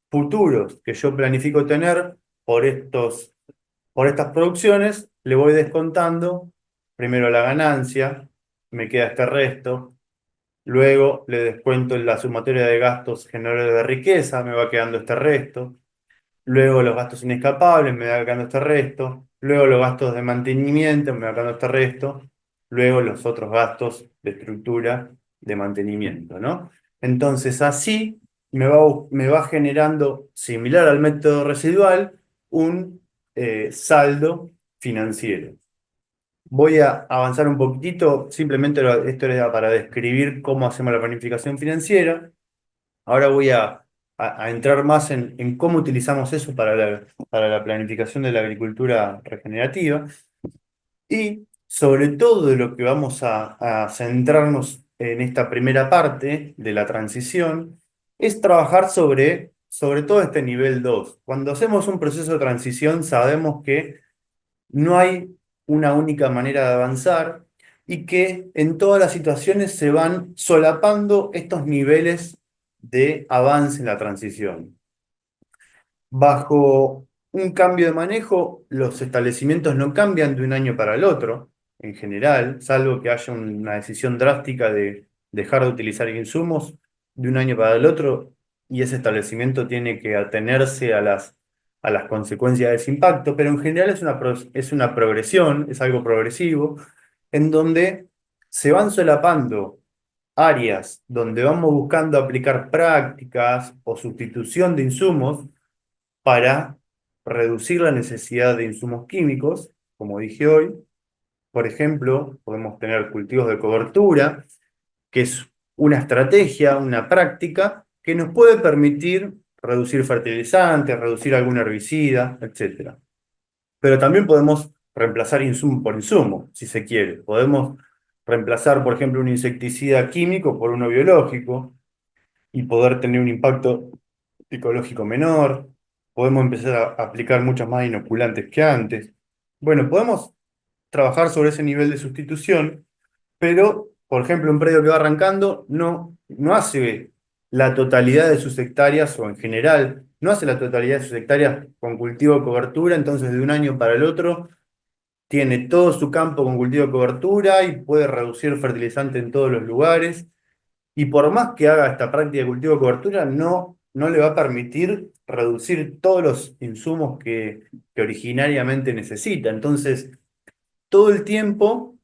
futuros que yo planifico tener por por estas producciones, le voy descontando primero la ganancia, me queda este resto, luego le descuento la sumatoria de gastos generadores de riqueza, me va quedando este resto, luego los gastos inescapables, me va quedando este resto, luego los gastos de mantenimiento, me va quedando este resto, luego los otros gastos de estructura de mantenimiento, ¿no? Entonces así me va generando, similar al método residual, un saldo financiero. Voy a avanzar un poquitito, simplemente esto era para describir cómo hacemos la planificación financiera. Ahora voy a entrar más en cómo utilizamos eso para la planificación de la agricultura regenerativa y sobre todo de lo que vamos a centrarnos en esta primera parte de la transición es trabajar sobre todo este nivel 2. Cuando hacemos un proceso de transición sabemos que no hay una única manera de avanzar y que en todas las situaciones se van solapando estos niveles de avance en la transición. Bajo un cambio de manejo, los establecimientos no cambian de un año para el otro, en general, salvo que haya una decisión drástica de dejar de utilizar insumos de un año para el otro, y ese establecimiento tiene que atenerse a las consecuencias de ese impacto, pero en general es una progresión, es algo progresivo, en donde se van solapando áreas donde vamos buscando aplicar prácticas o sustitución de insumos para reducir la necesidad de insumos químicos, como dije hoy. Por ejemplo, podemos tener cultivos de cobertura, que es una estrategia, una práctica que nos puede permitir reducir fertilizantes, reducir algún herbicida, etcétera. Pero también podemos reemplazar insumo por insumo, si se quiere. Podemos reemplazar, por ejemplo, un insecticida químico por uno biológico y poder tener un impacto ecológico menor. Podemos empezar a aplicar muchos más inoculantes que antes. Bueno, podemos trabajar sobre ese nivel de sustitución, pero, por ejemplo, un predio que va arrancando no hace la totalidad de sus hectáreas, o en general, no hace la totalidad de sus hectáreas con cultivo de cobertura, entonces de un año para el otro tiene todo su campo con cultivo de cobertura y puede reducir fertilizante en todos los lugares. Y por más que haga esta práctica de cultivo de cobertura, no le va a permitir reducir todos los insumos que originariamente necesita. Entonces, todo el tiempo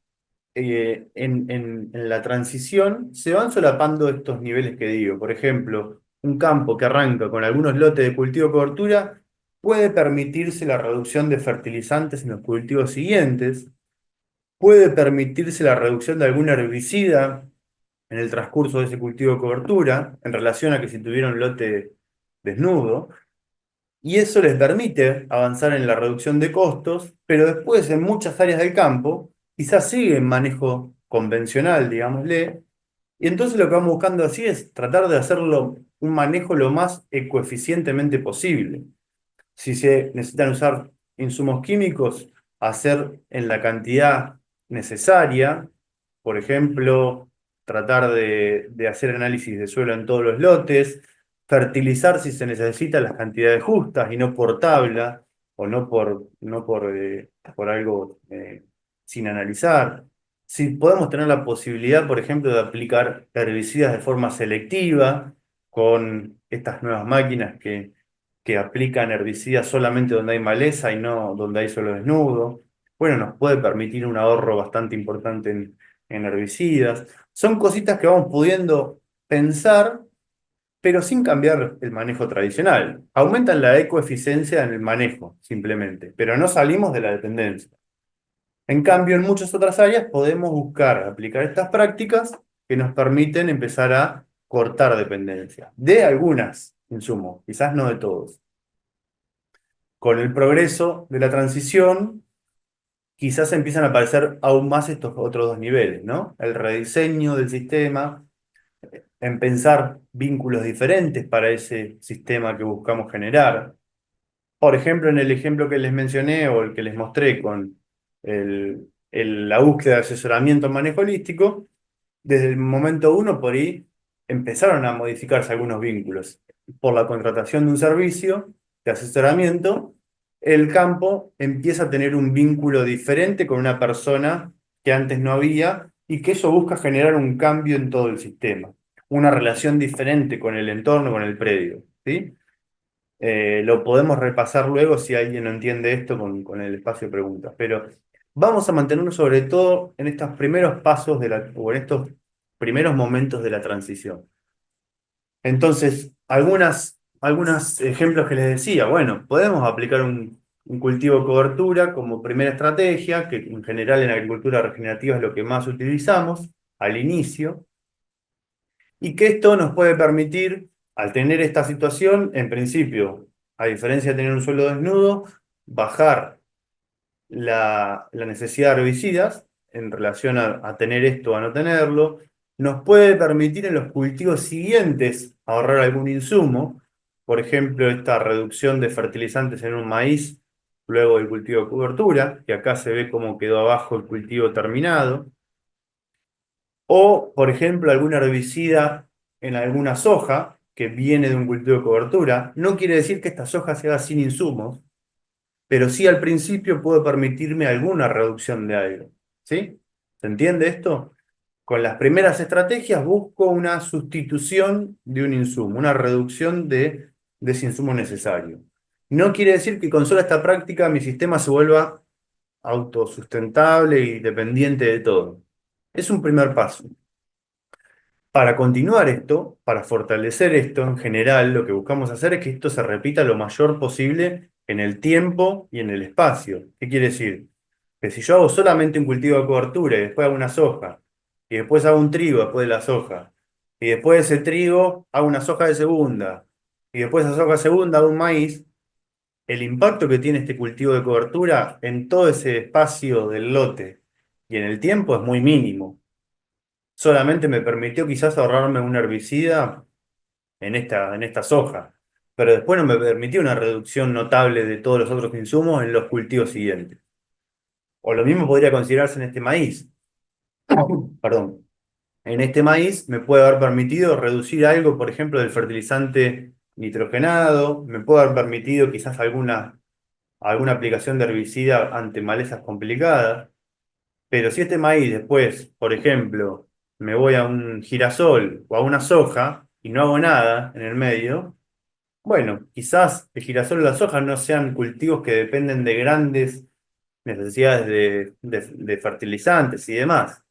en la transición se van solapando estos niveles que digo. Por ejemplo, un campo que arranca con algunos lotes de cultivo de cobertura puede permitirse la reducción de fertilizantes en los cultivos siguientes, puede permitirse la reducción de algún herbicida en el transcurso de ese cultivo de cobertura, en relación a que si tuviera un lote desnudo, y eso les permite avanzar en la reducción de costos, pero después en muchas áreas del campo quizás sigue en manejo convencional, digámosle, y entonces lo que vamos buscando así es tratar de hacerlo un manejo lo más ecoeficientemente posible. Si se necesitan usar insumos químicos, hacer en la cantidad necesaria, por ejemplo, tratar de hacer análisis de suelo en todos los lotes, fertilizar si se necesita las cantidades justas y no por tabla o no por algo sin analizar. Si podemos tener la posibilidad, por ejemplo, de aplicar herbicidas de forma selectiva con estas nuevas máquinas que aplican herbicidas solamente donde hay maleza y no donde hay suelo desnudo. Bueno, nos puede permitir un ahorro bastante importante en herbicidas. Son cositas que vamos pudiendo pensar, pero sin cambiar el manejo tradicional. Aumentan la ecoeficiencia en el manejo, simplemente, pero no salimos de la dependencia. En cambio, en muchas otras áreas podemos buscar aplicar estas prácticas que nos permiten empezar a cortar dependencia de algunas insumos, quizás no de todos. Con el progreso de la transición, quizás empiezan a aparecer aún más estos otros dos niveles, ¿no? El rediseño del sistema, en pensar vínculos diferentes para ese sistema que buscamos generar. Por ejemplo, en el ejemplo que les mencioné o el que les mostré con la búsqueda de asesoramiento en manejo holístico, desde el momento uno por ahí empezaron a modificarse algunos vínculos. Por la contratación de un servicio de asesoramiento, el campo empieza a tener un vínculo diferente con una persona que antes no había y que eso busca generar un cambio en todo el sistema, una relación diferente con el entorno, con el predio, ¿sí? Lo podemos repasar luego si alguien no entiende esto con el espacio de preguntas, pero vamos a mantenernos sobre todo en estos primeros pasos o en estos primeros momentos de la transición. Entonces, algunos ejemplos que les decía, bueno, podemos aplicar un cultivo de cobertura como primera estrategia, que en general en agricultura regenerativa es lo que más utilizamos al inicio, y que esto nos puede permitir, al tener esta situación, en principio, a diferencia de tener un suelo desnudo, bajar la necesidad de herbicidas en relación a tener esto o a no tenerlo. Nos puede permitir en los cultivos siguientes ahorrar algún insumo. Por ejemplo, esta reducción de fertilizantes en un maíz luego del cultivo de cobertura, que acá se ve cómo quedó abajo el cultivo terminado. O, por ejemplo, algún herbicida en alguna soja que viene de un cultivo de cobertura. No quiere decir que esta soja sea sin insumos, pero sí al principio puedo permitirme alguna reducción de algo. ¿Sí? ¿Se entiende esto? Con las primeras estrategias busco una sustitución de un insumo, una reducción de ese insumo necesario. No quiere decir que con sola esta práctica mi sistema se vuelva autosustentable y dependiente de todo. Es un primer paso. Para continuar esto, para fortalecer esto en general, lo que buscamos hacer es que esto se repita lo mayor posible en el tiempo y en el espacio. ¿Qué quiere decir? Que si yo hago solamente un cultivo de cobertura y después hago una soja, y después hago un trigo después de la soja, y después de ese trigo hago una soja de segunda, y después de esa soja de segunda hago un maíz, el impacto que tiene este cultivo de cobertura en todo ese espacio del lote y en el tiempo es muy mínimo. Solamente me permitió quizás ahorrarme un herbicida en esta soja, pero después no me permitió una reducción notable de todos los otros insumos en los cultivos siguientes. O lo mismo podría considerarse en este maíz. Perdón. En este maíz me puede haber permitido reducir algo, por ejemplo, del fertilizante nitrogenado, me puede haber permitido quizás alguna aplicación de herbicida ante malezas complicadas. Pero si este maíz después, por ejemplo, me voy a un girasol o a una soja y no hago nada en el medio, bueno, quizás el girasol o la soja no sean cultivos que dependen de grandes necesidades de fertilizantes y demás.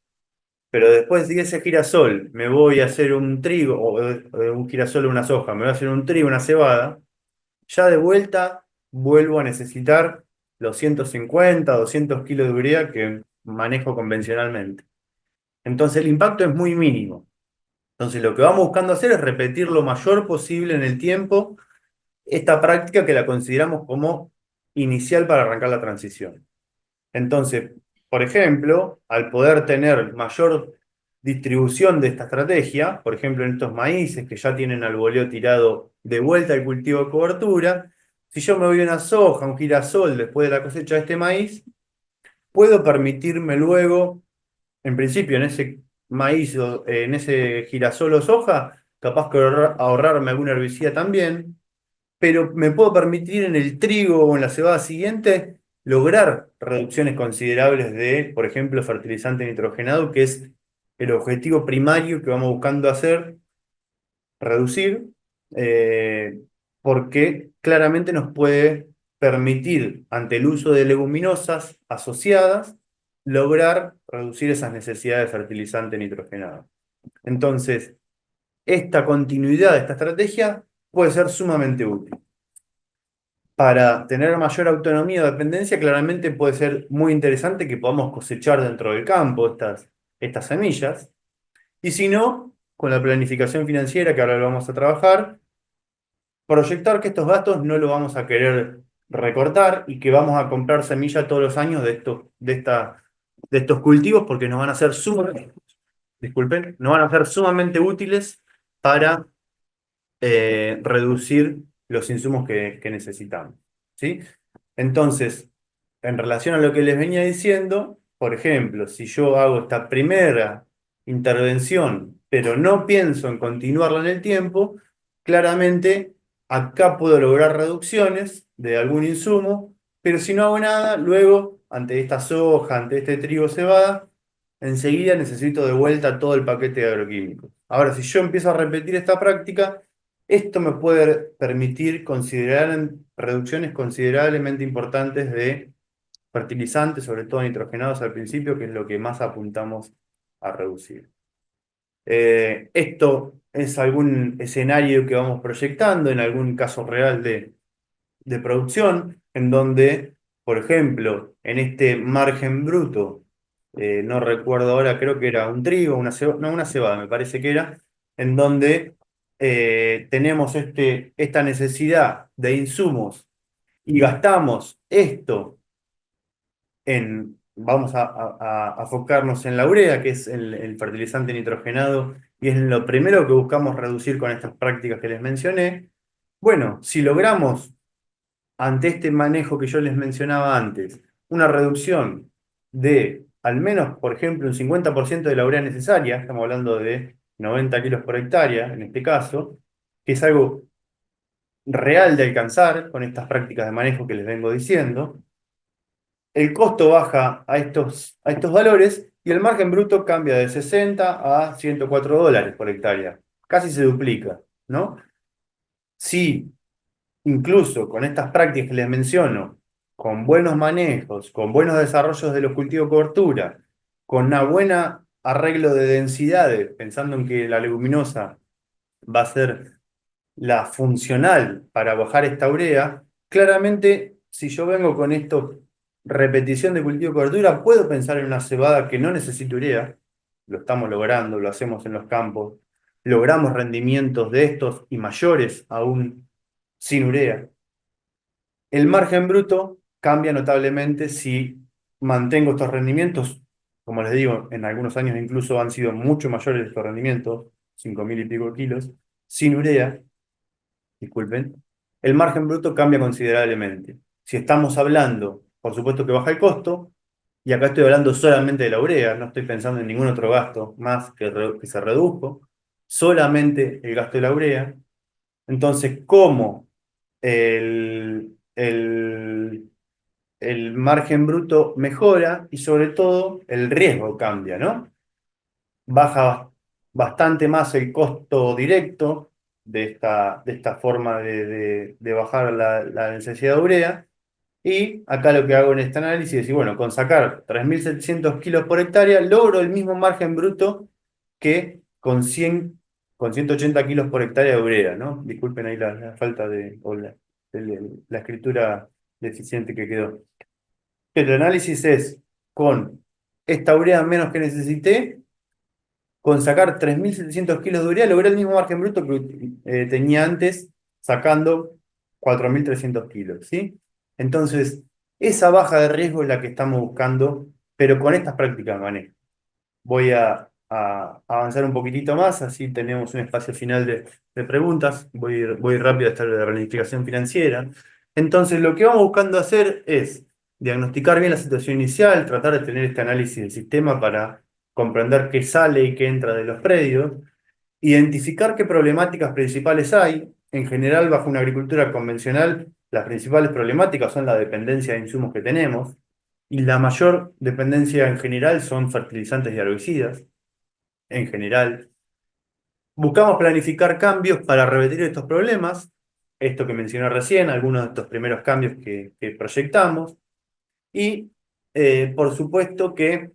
Pero después de ese girasol me voy a hacer un trigo, o un girasol o una soja, me voy a hacer un trigo, una cebada, ya de vuelta vuelvo a necesitar los 150, 200 kilos de urea que manejo convencionalmente. Entonces el impacto es muy mínimo. Entonces lo que vamos buscando hacer es repetir lo mayor posible en el tiempo esta práctica que la consideramos como inicial para arrancar la transición. Entonces, por ejemplo, al poder tener mayor distribución de esta estrategia, por ejemplo en estos maíces que ya tienen al boleo tirado de vuelta al cultivo de cobertura, si yo me voy a una soja, un girasol después de la cosecha de este maíz, puedo permitirme luego en principio, en ese maíz, o en ese girasol o soja, capaz que ahorrarme algún herbicida también, pero me puedo permitir en el trigo o en la cebada siguiente lograr reducciones considerables de, por ejemplo, fertilizante nitrogenado, que es el objetivo primario que vamos buscando hacer, reducir, eh, porque claramente nos puede permitir, ante el uso de leguminosas asociadas, lograr reducir esas necesidades de fertilizante nitrogenado. Entonces, esta continuidad de esta estrategia puede ser sumamente útil. Para tener mayor autonomía o dependencia, claramente puede ser muy interesante que podamos cosechar dentro del campo estas semillas. Y si no, con la planificación financiera, que ahora lo vamos a trabajar, proyectar que estos gastos no lo vamos a querer recortar y que vamos a comprar semilla todos los años de estos cultivos porque nos van a ser disculpen, nos van a ser sumamente útiles para reducir los insumos que necesitamos. ¿Sí? Entonces, en relación a lo que les venía diciendo, por ejemplo, si yo hago esta primera intervención, pero no pienso en continuarla en el tiempo, claramente acá puedo lograr reducciones de algún insumo, pero si no hago nada, luego, ante esta soja, ante este trigo cebada, enseguida necesito de vuelta todo el paquete de agroquímicos. Ahora, si yo empiezo a repetir esta práctica, esto me puede permitir considerar reducciones considerablemente importantes de fertilizantes, sobre todo nitrogenados al principio, que es lo que más apuntamos a reducir. Esto es algún escenario que vamos proyectando en algún caso real de producción, en donde, por ejemplo, en este margen bruto, no recuerdo ahora, creo que era un trigo, no, una cebada, me parece que era, en donde tenemos esta necesidad de insumos y gastamos esto vamos a focarnos en la urea, que es el fertilizante nitrogenado, y es lo primero que buscamos reducir con estas prácticas que les mencioné. Bueno, si logramos ante este manejo que yo les mencionaba antes, una reducción de al menos, por ejemplo, un 50% de la urea necesaria, estamos hablando de 90 kilos por hectárea en este caso, que es algo real de alcanzar con estas prácticas de manejo que les vengo diciendo, el costo baja a estos valores y el margen bruto cambia de 60 a 104 dólares por hectárea, casi se duplica, ¿no? Si incluso con estas prácticas que les menciono, con buenos manejos, con buenos desarrollos de los cultivos de cobertura, con una buena arreglo de densidades, pensando en que la leguminosa va a ser la funcional para bajar esta urea, claramente, si yo vengo con esto, repetición de cultivo de cobertura, puedo pensar en una cebada que no necesita urea, lo estamos logrando, lo hacemos en los campos, logramos rendimientos de estos y mayores aún sin urea. El margen bruto cambia notablemente si mantengo estos rendimientos, como les digo, en algunos años incluso han sido mucho mayores estos rendimientos, 5.000 y pico kilos, sin urea, disculpen, el margen bruto cambia considerablemente. Si estamos hablando, por supuesto que baja el costo, y acá estoy hablando solamente de la urea, no estoy pensando en ningún otro gasto más que se redujo, solamente el gasto de la urea. Entonces, ¿cómo el margen bruto mejora y sobre todo el riesgo cambia, ¿no? Baja bastante más el costo directo de esta forma de bajar la necesidad de urea. Y acá lo que hago en este análisis es decir, bueno, con sacar 3.700 kilos por hectárea, logro el mismo margen bruto que con 180 kilos por hectárea de urea, ¿no? Disculpen ahí la falta o la escritura deficiente que quedó. El análisis es con esta urea menos que necesité, con sacar 3.700 kilos de urea, logré el mismo margen bruto que tenía antes, sacando 4.300 kilos, ¿sí? Entonces, esa baja de riesgo es la que estamos buscando, pero con estas prácticas de manejo. Voy a avanzar un poquitito más, así tenemos un espacio final de preguntas. Voy rápido a esta de la planificación financiera. Entonces, lo que vamos buscando hacer es diagnosticar bien la situación inicial, tratar de tener este análisis del sistema para comprender qué sale y qué entra de los predios, identificar qué problemáticas principales hay. En general, bajo una agricultura convencional, las principales problemáticas son la dependencia de insumos que tenemos, y la mayor dependencia en general son fertilizantes y herbicidas, en general. Buscamos planificar cambios para revertir estos problemas, esto que mencioné recién, algunos de estos primeros cambios que proyectamos, y por supuesto que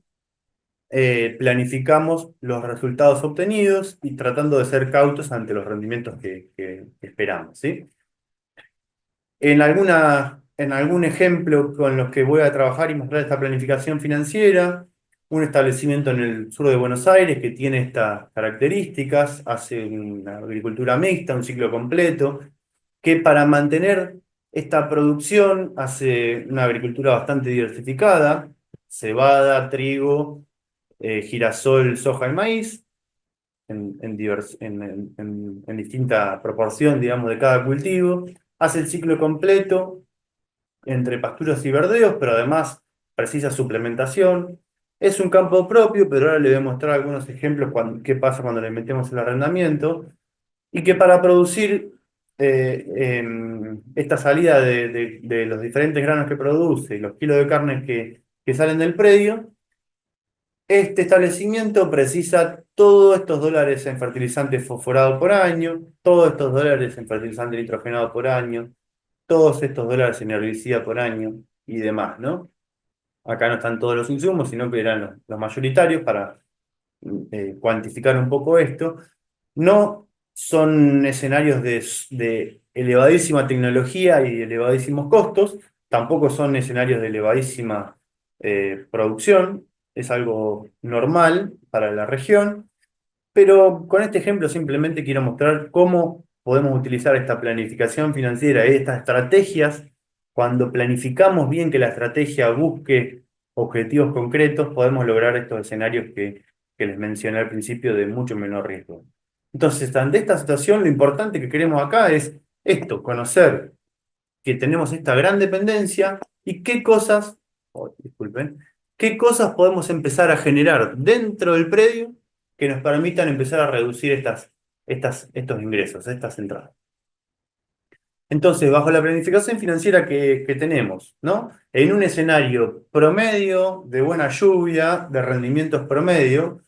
planificamos los resultados obtenidos y tratando de ser cautos ante los rendimientos que esperamos, ¿sí? En algún ejemplo con los que voy a trabajar y mostrar esta planificación financiera, un establecimiento en el sur de Buenos Aires que tiene estas características, hace una agricultura mixta, un ciclo completo, que para mantener esta producción hace una agricultura bastante diversificada, cebada, trigo, girasol, soja y maíz, en distinta proporción, digamos, de cada cultivo. Hace el ciclo completo entre pasturas y verdeos, pero además precisa suplementación. Es un campo propio, pero ahora le voy a mostrar algunos ejemplos qué pasa cuando le metemos el arrendamiento. Y que para producir esta salida de los diferentes granos que produce y los kilos de carne que salen del predio, este establecimiento precisa todos estos dólares en fertilizante fosforado por año, todos estos dólares en fertilizante nitrogenado por año, todos estos dólares en herbicida por año y demás, ¿no? Acá no están todos los insumos, sino que eran los mayoritarios para cuantificar un poco esto. No son escenarios de elevadísima tecnología y de elevadísimos costos, tampoco son escenarios de elevadísima producción, es algo normal para la región, pero con este ejemplo simplemente quiero mostrar cómo podemos utilizar esta planificación financiera y estas estrategias. Cuando planificamos bien que la estrategia busque objetivos concretos, podemos lograr estos escenarios que les mencioné al principio de mucho menor riesgo. Entonces, ante esta situación, lo importante que queremos acá es esto, conocer que tenemos esta gran dependencia y qué cosas, disculpen, qué cosas podemos empezar a generar dentro del predio que nos permitan empezar a reducir estos ingresos, estas entradas. Entonces, bajo la planificación financiera que tenemos, ¿no? En un escenario promedio, de buena lluvia, de rendimientos promedio,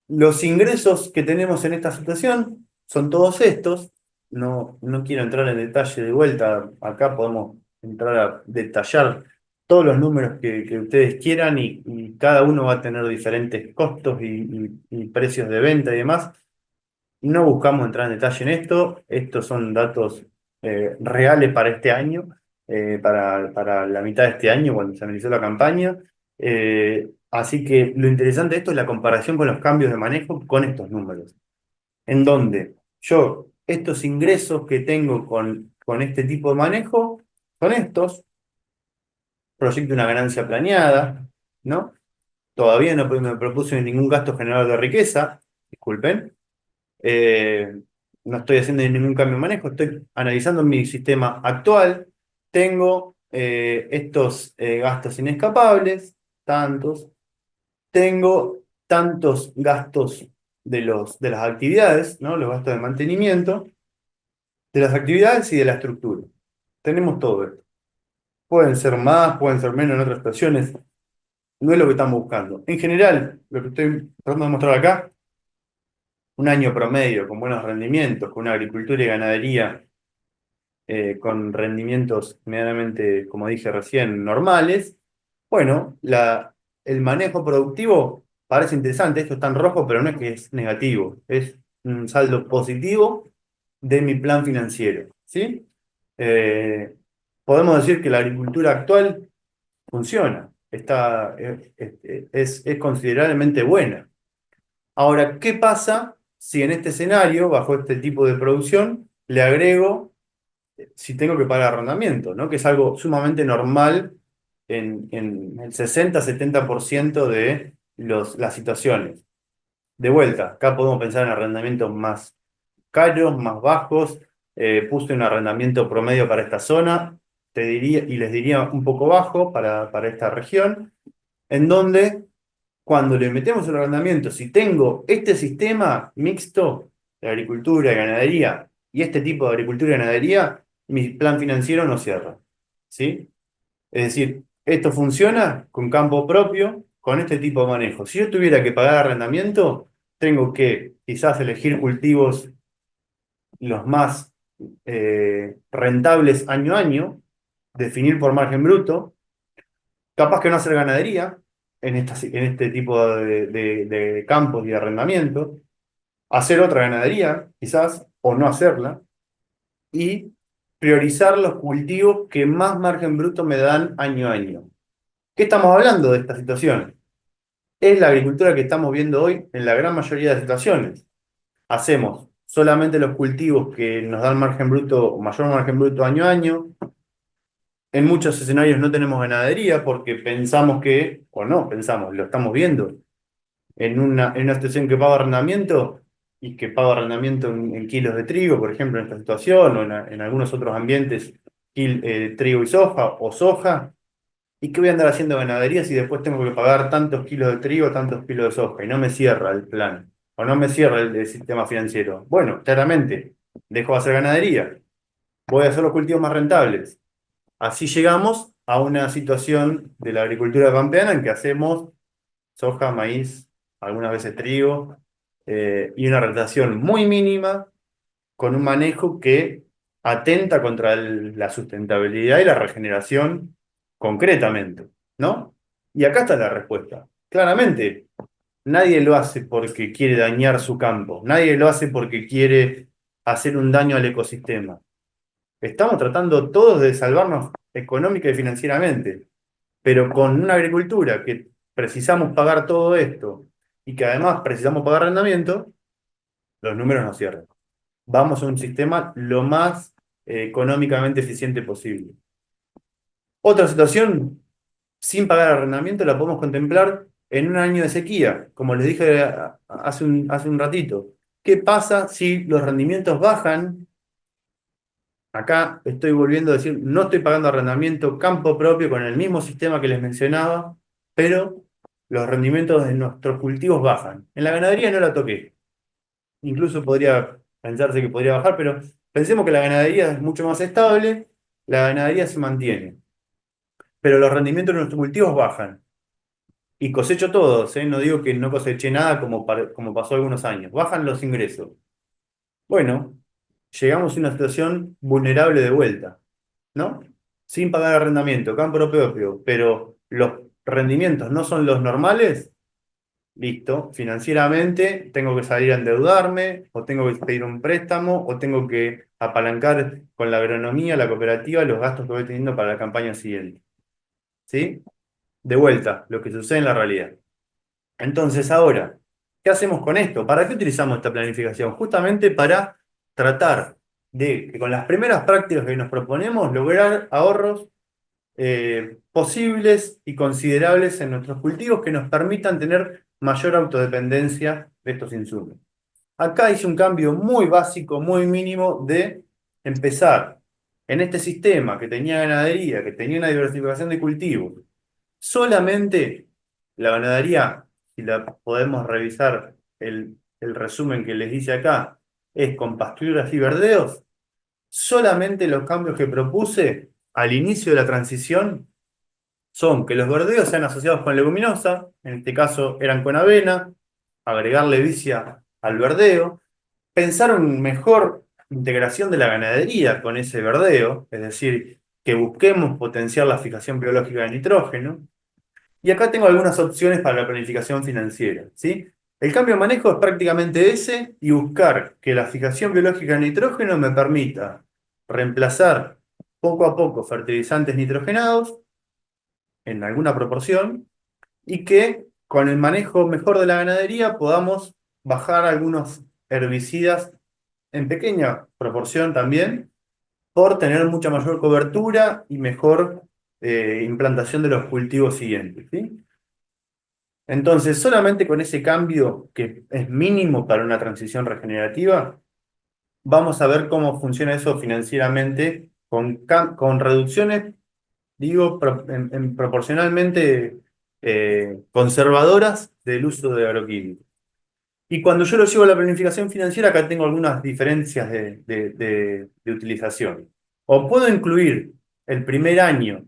los ingresos que tenemos en esta situación son todos estos. No quiero entrar en detalle de vuelta. Acá podemos entrar a detallar todos los números que ustedes quieran y cada uno va a tener diferentes costos y precios de venta y demás. No buscamos entrar en detalle en esto. Estos son datos reales para este año, para la mitad de este año, cuando se analizó la campaña. Así que lo interesante de esto es la comparación con los cambios de manejo con estos números, en donde yo, estos ingresos que tengo con este tipo de manejo, son estos, proyecto una ganancia planeada, ¿no? Todavía no me propuse ningún gasto generador de riqueza, disculpen. Eh, no estoy haciendo ningún cambio de manejo, estoy analizando mi sistema actual. Tengo estos gastos inescapables, tantos. Tengo tantos gastos de las actividades, ¿no? Los gastos de mantenimiento, de las actividades y de la estructura. Tenemos todo esto. Pueden ser más, pueden ser menos en otras situaciones. No es lo que estamos buscando. En general, lo que estoy tratando de mostrar acá, un año promedio con buenos rendimientos, con una agricultura y ganadería con rendimientos medianamente, como dije recién, normales, bueno, el manejo productivo parece interesante. Esto está en rojo, pero no es que es negativo, es un saldo positivo de mi plan financiero, ¿sí? Eh, Podemos decir que la agricultura actual funciona, es considerablemente buena. Ahora, ¿qué pasa si en este escenario, bajo este tipo de producción, le agrego si tengo que pagar arrendamiento, ¿no? Que es algo sumamente normal en el 60-70% de las situaciones? De vuelta, acá podemos pensar en arrendamientos más caros, más bajos. Puse un arrendamiento promedio para esta zona, te diría, y les diría un poco bajo para esta región, en donde cuando le metemos el arrendamiento, si tengo este sistema mixto de agricultura y ganadería y este tipo de agricultura y ganadería, mi plan financiero no cierra, ¿sí? Es decir, esto funciona con campo propio, con este tipo de manejo. Si yo tuviera que pagar arrendamiento, tengo que quizás elegir cultivos los más rentables año a año, definir por margen bruto, capaz que no hacer ganadería en este tipo de campos y de arrendamiento, hacer otra ganadería, quizás, o no hacerla, y priorizar los cultivos que más margen bruto me dan año a año. ¿Qué estamos hablando de esta situación? Es la agricultura que estamos viendo hoy en la gran mayoría de situaciones. Hacemos solamente los cultivos que nos dan margen bruto, mayor margen bruto año a año. En muchos escenarios no tenemos ganadería porque pensamos que, o no pensamos, lo estamos viendo, en una situación que paga arrendamiento y que paga arrendamiento en kilos de trigo, por ejemplo, en esta situación, o en algunos otros ambientes, trigo y soja, o soja, ¿y qué voy a andar haciendo ganadería si después tengo que pagar tantos kilos de trigo, tantos kilos de soja, y no me cierra el plan, o no me cierra el sistema financiero? Bueno, claramente, dejo de hacer ganadería, voy a hacer los cultivos más rentables. Así llegamos a una situación de la agricultura pampeana en que hacemos soja, maíz, algunas veces trigo, y una rotación muy mínima con un manejo que atenta contra la sustentabilidad y la regeneración concretamente, ¿no? Y acá está la respuesta. Claramente, nadie lo hace porque quiere dañar su campo, nadie lo hace porque quiere hacer un daño al ecosistema. Estamos tratando todos de salvarnos económica y financieramente, pero con una agricultura que precisamos pagar todo esto y que además precisamos pagar arrendamiento, los números no cierran. Vamos a un sistema lo más económicamente eficiente posible. Otra situación, sin pagar arrendamiento, la podemos contemplar en un año de sequía, como les dije hace un ratito. ¿Qué pasa si los rendimientos bajan? Acá estoy volviendo a decir, no estoy pagando arrendamiento, campo propio con el mismo sistema que les mencionaba, pero los rendimientos de nuestros cultivos bajan. En la ganadería no la toqué. Incluso podría pensarse que podría bajar, pero pensemos que la ganadería es mucho más estable, la ganadería se mantiene, pero los rendimientos de nuestros cultivos bajan. Y cosecho todos, ¿eh? No digo que no coseché nada como pasó algunos años. Bajan los ingresos. Bueno, llegamos a una situación vulnerable de vuelta, ¿no? sin pagar arrendamiento, campo propio, pero los rendimientos no son los normales, listo, financieramente tengo que salir a endeudarme, o tengo que pedir un préstamo, o tengo que apalancar con la agronomía, la cooperativa, los gastos que voy teniendo para la campaña siguiente. ¿Sí? De vuelta, lo que sucede en la realidad. Entonces, ahora, ¿qué hacemos con esto? ¿Para qué utilizamos esta planificación? Justamente para tratar de que con las primeras prácticas que nos proponemos lograr ahorros posibles y considerables en nuestros cultivos que nos permitan tener mayor autodependencia de estos insumos. Acá hice un cambio muy básico, muy mínimo de empezar en este sistema que tenía ganadería, que tenía una diversificación de cultivos. Solamente la ganadería, si la podemos revisar el resumen que les hice acá, es con pasturas y verdeos. Solamente los cambios que propuse al inicio de la transición son que los verdeos sean asociados con leguminosa, en este caso eran con avena, agregarle vicia al verdeo, pensar en mejor integración de la ganadería con ese verdeo, es decir, que busquemos potenciar la fijación biológica de nitrógeno. Y acá tengo algunas opciones para la planificación financiera, ¿sí? El cambio de manejo es prácticamente ese y buscar que la fijación biológica de nitrógeno me permita reemplazar poco a poco fertilizantes nitrogenados en alguna proporción y que con el manejo mejor de la ganadería podamos bajar algunos herbicidas en pequeña proporción también por tener mucha mayor cobertura y mejor implantación de los cultivos siguientes, ¿sí? Entonces, solamente con ese cambio, que es mínimo para una transición regenerativa, vamos a ver cómo funciona eso financieramente con reducciones, digo, proporcionalmente conservadoras del uso de agroquímicos. Y cuando yo lo llevo a la planificación financiera, acá tengo algunas diferencias de utilización. O puedo incluir el primer año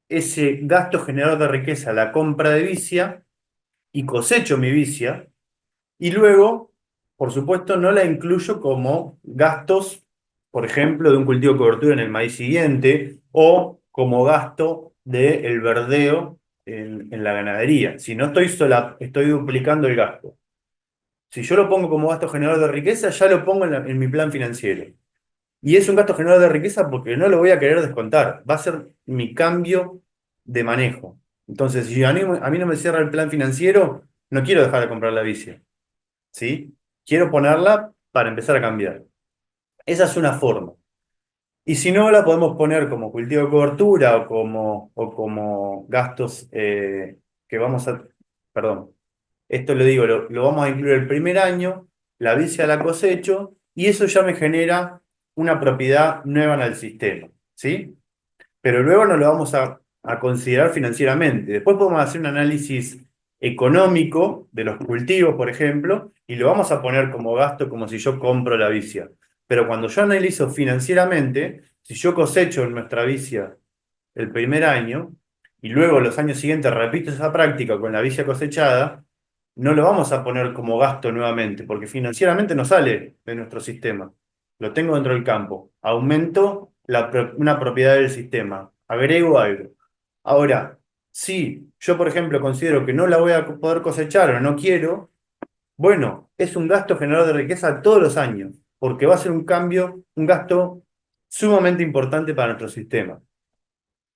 ese gasto generador de riqueza, la compra de vicia, y cosecho mi vicia, y luego, por supuesto, no la incluyo como gastos, por ejemplo, de un cultivo de cobertura en el maíz siguiente, o como gasto del verdeo en la ganadería. Si no estoy estoy duplicando el gasto. Si yo lo pongo como gasto generador de riqueza, ya lo pongo en mi plan financiero. Y es un gasto generador de riqueza porque no lo voy a querer descontar. Va a ser mi cambio de manejo. Entonces, si a mí no me cierra el plan financiero, no quiero dejar de comprar la bici. ¿Sí? Quiero ponerla para empezar a cambiar. Esa es una forma. Y si no, la podemos poner como cultivo de cobertura o como gastos que vamos a... Perdón, esto lo digo, lo vamos a incluir el primer año, la vicia la cosecho, y eso ya me genera una propiedad nueva en el sistema, ¿sí? Pero luego no lo vamos a considerar financieramente. Después podemos hacer un análisis económico de los cultivos, por ejemplo, y lo vamos a poner como gasto como si yo compro la vicia. Pero cuando yo analizo financieramente, si yo cosecho en nuestra vicia el primer año y luego los años siguientes repito esa práctica con la vicia cosechada, no lo vamos a poner como gasto nuevamente, porque financieramente no sale de nuestro sistema. Lo tengo dentro del campo. Aumento una propiedad del sistema. Agrego algo. Ahora, si yo, por ejemplo, considero que no la voy a poder cosechar o no quiero, bueno, es un gasto generador de riqueza todos los años, porque va a ser un cambio, un gasto sumamente importante para nuestro sistema.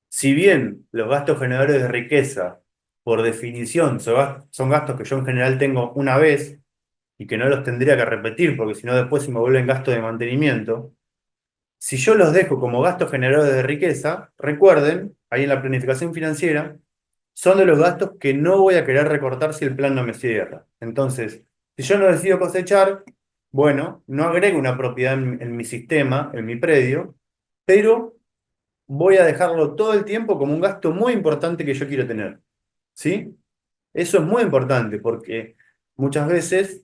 Si bien los gastos generadores de riqueza, por definición, son gastos que yo en general tengo una vez y que no los tendría que repetir porque si no después se me vuelven gastos de mantenimiento, si yo los dejo como gastos generadores de riqueza, recuerden, ahí en la planificación financiera, son de los gastos que no voy a querer recortar si el plan no me cierra. Entonces, si yo no decido cosechar, bueno, no agrego una propiedad en mi sistema, en mi predio, pero voy a dejarlo todo el tiempo como un gasto muy importante que yo quiero tener. ¿Sí? Eso es muy importante porque muchas veces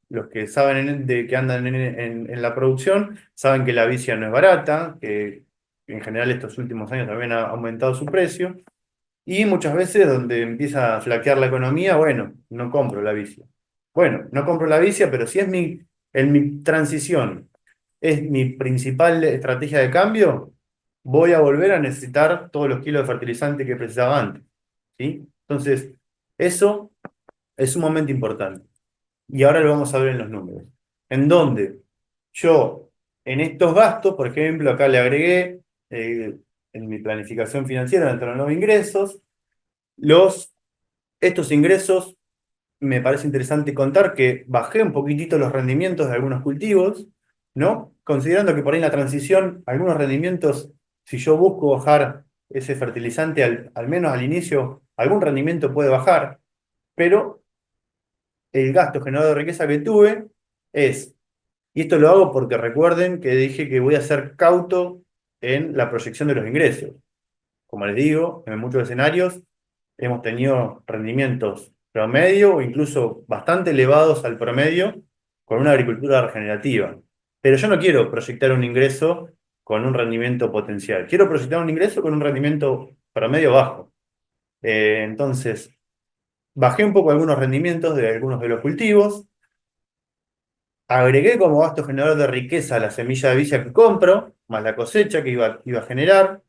los que saben de que andan en la producción saben que la vicia no es barata, que en general estos últimos años también ha aumentado su precio, y muchas veces donde empieza a flaquear la economía, bueno, no compro la vicia. Bueno, no compro la vicia, pero si es en mi transición, es mi principal estrategia de cambio, voy a volver a necesitar todos los kilos de fertilizante que precisaba antes, ¿sí? Entonces, eso es sumamente importante. Y ahora lo vamos a ver en los números. En donde yo, en estos gastos, por ejemplo, acá le agregué en mi planificación financiera dentro de los ingresos, los, estos ingresos me parece interesante contar que bajé un poquitito los rendimientos de algunos cultivos, ¿no? Considerando que por ahí en la transición, algunos rendimientos, si yo busco bajar ese fertilizante al menos al inicio, algún rendimiento puede bajar, pero el gasto generado de riqueza que tuve es, y esto lo hago porque recuerden que dije que voy a ser cauto en la proyección de los ingresos. Como les digo, en muchos escenarios hemos tenido rendimientos promedio o incluso bastante elevados al promedio con una agricultura regenerativa. Pero yo no quiero proyectar un ingreso con un rendimiento potencial. Quiero proyectar un ingreso con un rendimiento promedio bajo. Entonces, bajé un poco algunos rendimientos de algunos de los cultivos, agregué como gasto generador de riqueza la semilla de villa que compro, más la cosecha que iba a generar.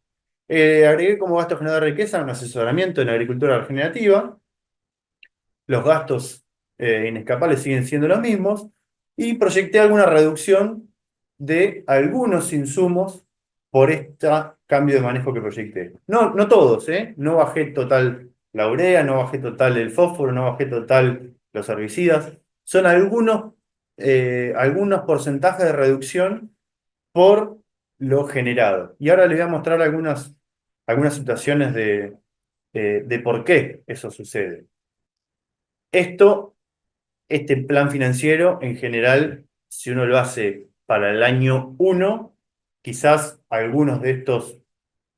Agregué como gasto generador de riqueza un asesoramiento en agricultura regenerativa. Los gastos inescapables siguen siendo los mismos. Y proyecté alguna reducción de algunos insumos por este cambio de manejo que proyecté. No, no todos, ¿eh? No bajé total la urea, no bajé total el fósforo, no bajé total los herbicidas. Son algunos porcentajes de reducción por lo generado. Y ahora les voy a mostrar algunas situaciones de por qué eso sucede. Esto, este plan financiero, en general, si uno lo hace para el año uno, quizás algunos de estos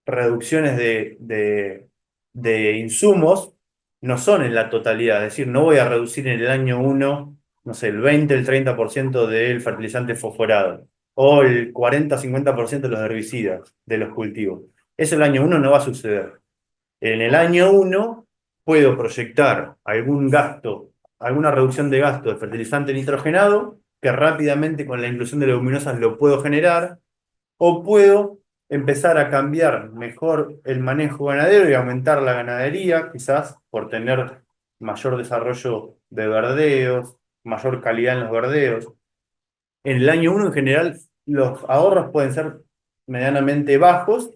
reducciones de insumos no son en la totalidad, es decir, no voy a reducir en el año uno, no sé, el 20, el 30% del fertilizante fosforado, o el 40-50% de los herbicidas de los cultivos. Eso el año uno no va a suceder. En el año uno puedo proyectar algún gasto, alguna reducción de gasto de fertilizante nitrogenado, que rápidamente con la inclusión de leguminosas lo puedo generar, o puedo empezar a cambiar mejor el manejo ganadero y aumentar la ganadería, quizás por tener mayor desarrollo de verdeos, mayor calidad en los verdeos. En el año uno en general los ahorros pueden ser medianamente bajos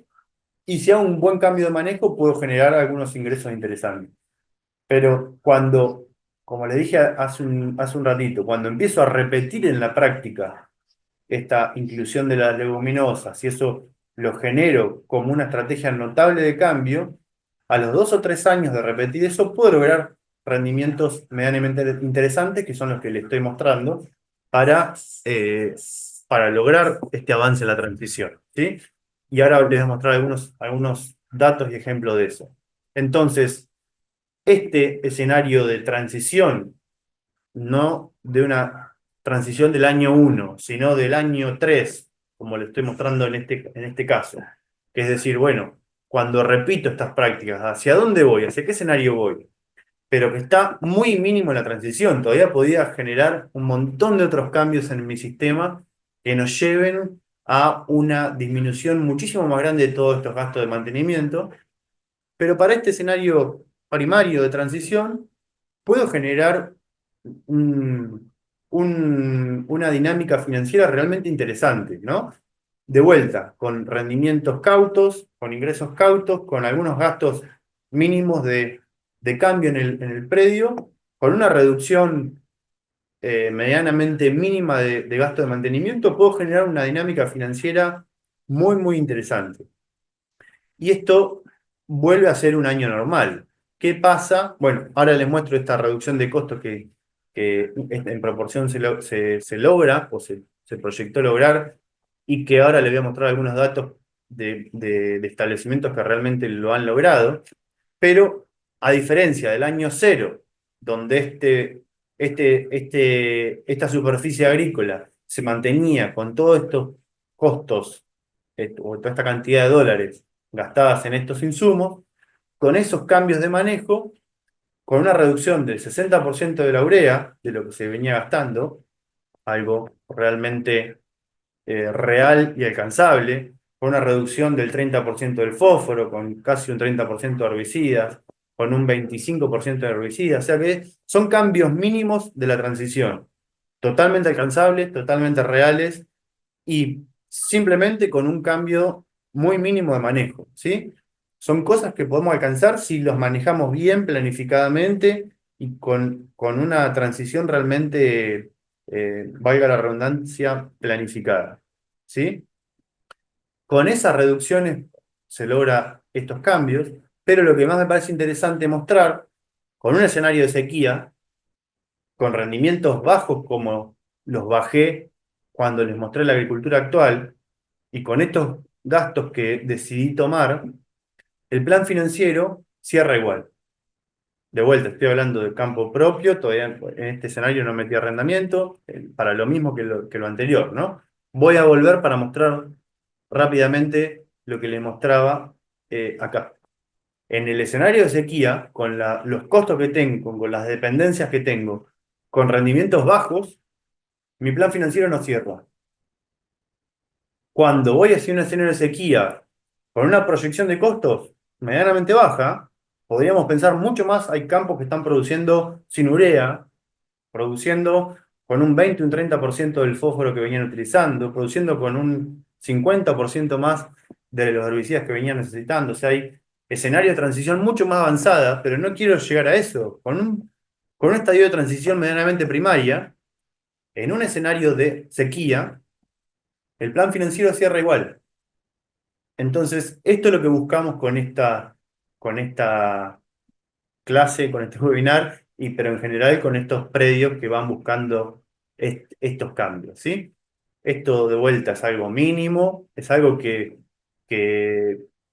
y si hago un buen cambio de manejo puedo generar algunos ingresos interesantes. Pero cuando, como le dije hace un ratito, cuando empiezo a repetir en la práctica esta inclusión de las leguminosas, y eso lo genero como una estrategia notable de cambio, a los 2 o 3 años de repetir eso, puedo lograr rendimientos medianamente interesantes, que son los que le estoy mostrando, para, eh, para lograr este avance en la transición, ¿sí? Y ahora les voy a mostrar algunos datos y ejemplos de eso. Entonces, este escenario de transición, no de una transición del año uno, sino del año 3, como le estoy mostrando en este caso. Es decir, bueno, cuando repito estas prácticas, ¿hacia dónde voy? ¿Hacia qué escenario voy? Pero que está muy mínimo en la transición. Todavía podía generar un montón de otros cambios en mi sistema que nos lleven a una disminución muchísimo más grande de todos estos gastos de mantenimiento. Pero para este escenario primario de transición, puedo generar una dinámica financiera realmente interesante, ¿no? De vuelta, con rendimientos cautos, con ingresos cautos, con algunos gastos mínimos de cambio en el predio, con una reducción medianamente mínima de gasto de mantenimiento, puedo generar una dinámica financiera muy, muy interesante. Y esto vuelve a ser un año normal. ¿Qué pasa? Bueno, ahora les muestro esta reducción de costos que en proporción se logra o se proyectó lograr y que ahora les voy a mostrar algunos datos de establecimientos que realmente lo han logrado. Pero a diferencia del año cero, donde esta superficie agrícola se mantenía con todos estos costos o toda esta cantidad de dólares gastadas en estos insumos, con esos cambios de manejo, con una reducción del 60% de la urea, de lo que se venía gastando, algo realmente real y alcanzable, con una reducción del 30% del fósforo, con casi un 30% de herbicidas, con un 25% de herbicidas. O sea que son cambios mínimos de la transición, totalmente alcanzables, totalmente reales y simplemente con un cambio muy mínimo de manejo, ¿sí? Son cosas que podemos alcanzar si los manejamos bien, planificadamente y con una transición realmente, valga la redundancia, planificada, ¿sí? Con esas reducciones se logra estos cambios, pero lo que más me parece interesante mostrar, con un escenario de sequía, con rendimientos bajos como los bajé cuando les mostré la agricultura actual, y con estos gastos que decidí tomar, el plan financiero cierra igual. De vuelta, estoy hablando de campo propio, todavía en este escenario no metí arrendamiento, para lo mismo que lo anterior, ¿no? Voy a volver para mostrar rápidamente lo que les mostraba acá. En el escenario de sequía, con los costos que tengo, con las dependencias que tengo, con rendimientos bajos, mi plan financiero no cierra. Cuando voy hacia un escenario de sequía con una proyección de costos medianamente baja, podríamos pensar mucho más. Hay campos que están produciendo sin urea, produciendo con un 20, un 30% del fósforo que venían utilizando, produciendo con un 50% más de los herbicidas que venían necesitando. O sea, hay escenarios de transición mucho más avanzada, pero no quiero llegar a eso. Con un estadio de transición medianamente primaria, en un escenario de sequía, el plan financiero cierra igual. Entonces, esto es lo que buscamos con esta clase, con este webinar, pero en general con estos predios que van buscando estos cambios, ¿sí? Esto de vuelta es algo mínimo, es algo que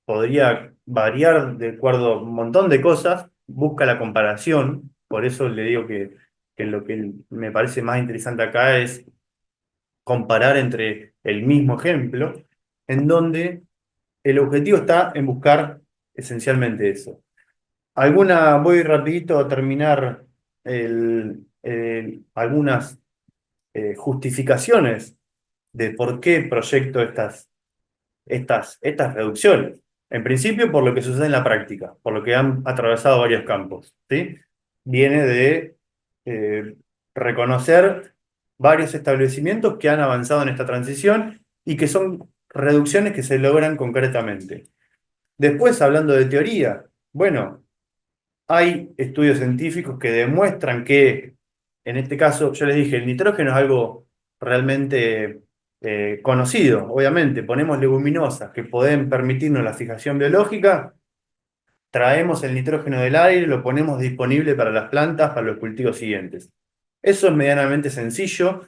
podría variar de acuerdo a un montón de cosas, busca la comparación, por eso le digo que lo que me parece más interesante acá es comparar entre el mismo ejemplo, en donde el objetivo está en buscar esencialmente eso. Voy rapidito a terminar algunas justificaciones de por qué proyecto estas reducciones. En principio, por lo que sucede en la práctica, por lo que han atravesado varios campos, ¿sí? Viene de eh, reconocer varios establecimientos que han avanzado en esta transición y que son reducciones que se logran concretamente. Después, hablando de teoría, bueno, hay estudios científicos que demuestran que, en este caso, yo les dije, el nitrógeno es algo realmente conocido, obviamente. Ponemos leguminosas que pueden permitirnos la fijación biológica, traemos el nitrógeno del aire, lo ponemos disponible para las plantas, para los cultivos siguientes. Eso es medianamente sencillo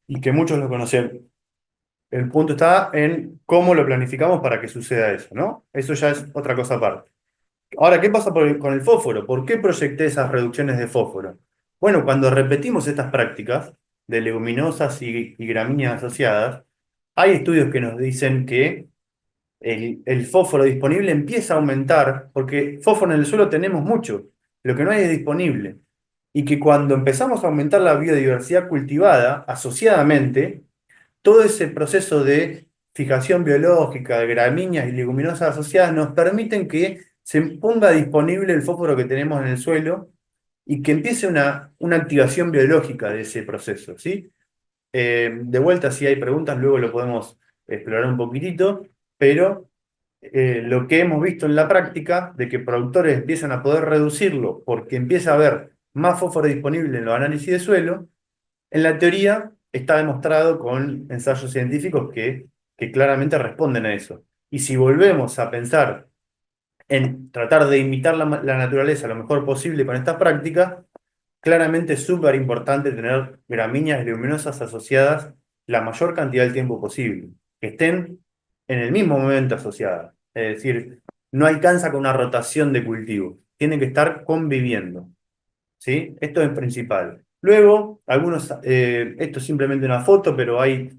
y que muchos lo conocen. El punto está en cómo lo planificamos para que suceda eso, ¿no? Eso ya es otra cosa aparte. Ahora, ¿qué pasa con el fósforo? ¿Por qué proyecté esas reducciones de fósforo? Bueno, cuando repetimos estas prácticas de leguminosas y gramíneas asociadas, hay estudios que nos dicen que el fósforo disponible empieza a aumentar, porque fósforo en el suelo tenemos mucho, lo que no hay es disponible. Y que cuando empezamos a aumentar la biodiversidad cultivada asociadamente, todo ese proceso de fijación biológica de gramíneas y leguminosas asociadas nos permiten que se ponga disponible el fósforo que tenemos en el suelo y que empiece una activación biológica de ese proceso, ¿sí? De vuelta, si hay preguntas, luego lo podemos explorar un poquitito, pero lo que hemos visto en la práctica, de que productores empiezan a poder reducirlo porque empieza a haber más fósforo disponible en los análisis de suelo, en la teoría está demostrado con ensayos científicos que claramente responden a eso. Y si volvemos a pensar en tratar de imitar la naturaleza lo mejor posible con estas prácticas, claramente es súper importante tener gramíneas leguminosas asociadas la mayor cantidad del tiempo posible, que estén en el mismo momento asociadas. Es decir, no alcanza con una rotación de cultivos, tienen que estar conviviendo. ¿Sí? Esto es principal. Luego, esto es simplemente una foto, pero hay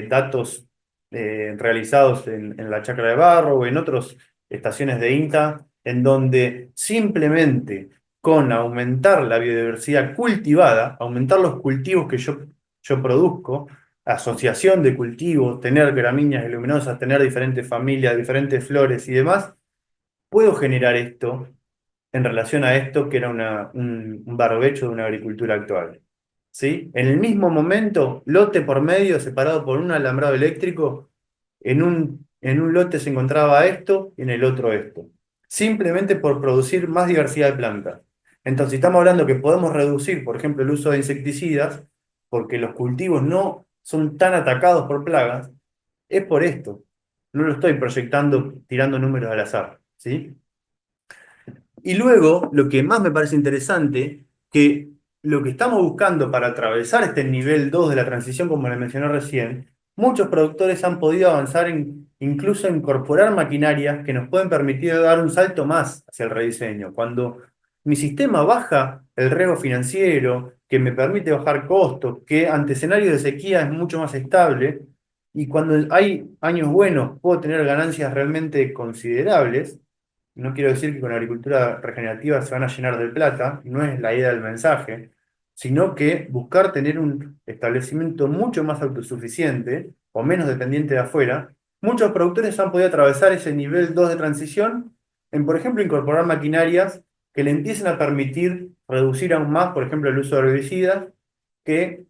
datos realizados en la Chacra de Barro o en otras estaciones de INTA, en donde simplemente con aumentar la biodiversidad cultivada, aumentar los cultivos que yo produzco, asociación de cultivos, tener gramíneas leguminosas, tener diferentes familias, diferentes flores y demás, puedo generar esto en relación a esto que era un barbecho de una agricultura actual. ¿Sí? En el mismo momento, lote por medio, separado por un alambrado eléctrico, en un lote se encontraba esto y en el otro esto. Simplemente por producir más diversidad de plantas. Entonces, si estamos hablando que podemos reducir, por ejemplo, el uso de insecticidas, porque los cultivos no son tan atacados por plagas, es por esto. No lo estoy proyectando tirando números al azar, ¿sí? Y luego, lo que más me parece interesante, que lo que estamos buscando para atravesar este nivel 2 de la transición, como le mencioné recién, muchos productores han podido avanzar incluso en incorporar maquinarias que nos pueden permitir dar un salto más hacia el rediseño. Cuando mi sistema baja el riesgo financiero, que me permite bajar costos, que ante escenarios de sequía es mucho más estable, y cuando hay años buenos puedo tener ganancias realmente considerables. No quiero decir que con la agricultura regenerativa se van a llenar de plata, no es la idea del mensaje, sino que buscar tener un establecimiento mucho más autosuficiente o menos dependiente de afuera. Muchos productores han podido atravesar ese nivel 2 de transición en, por ejemplo, incorporar maquinarias que le empiecen a permitir reducir aún más, por ejemplo, el uso de herbicidas, que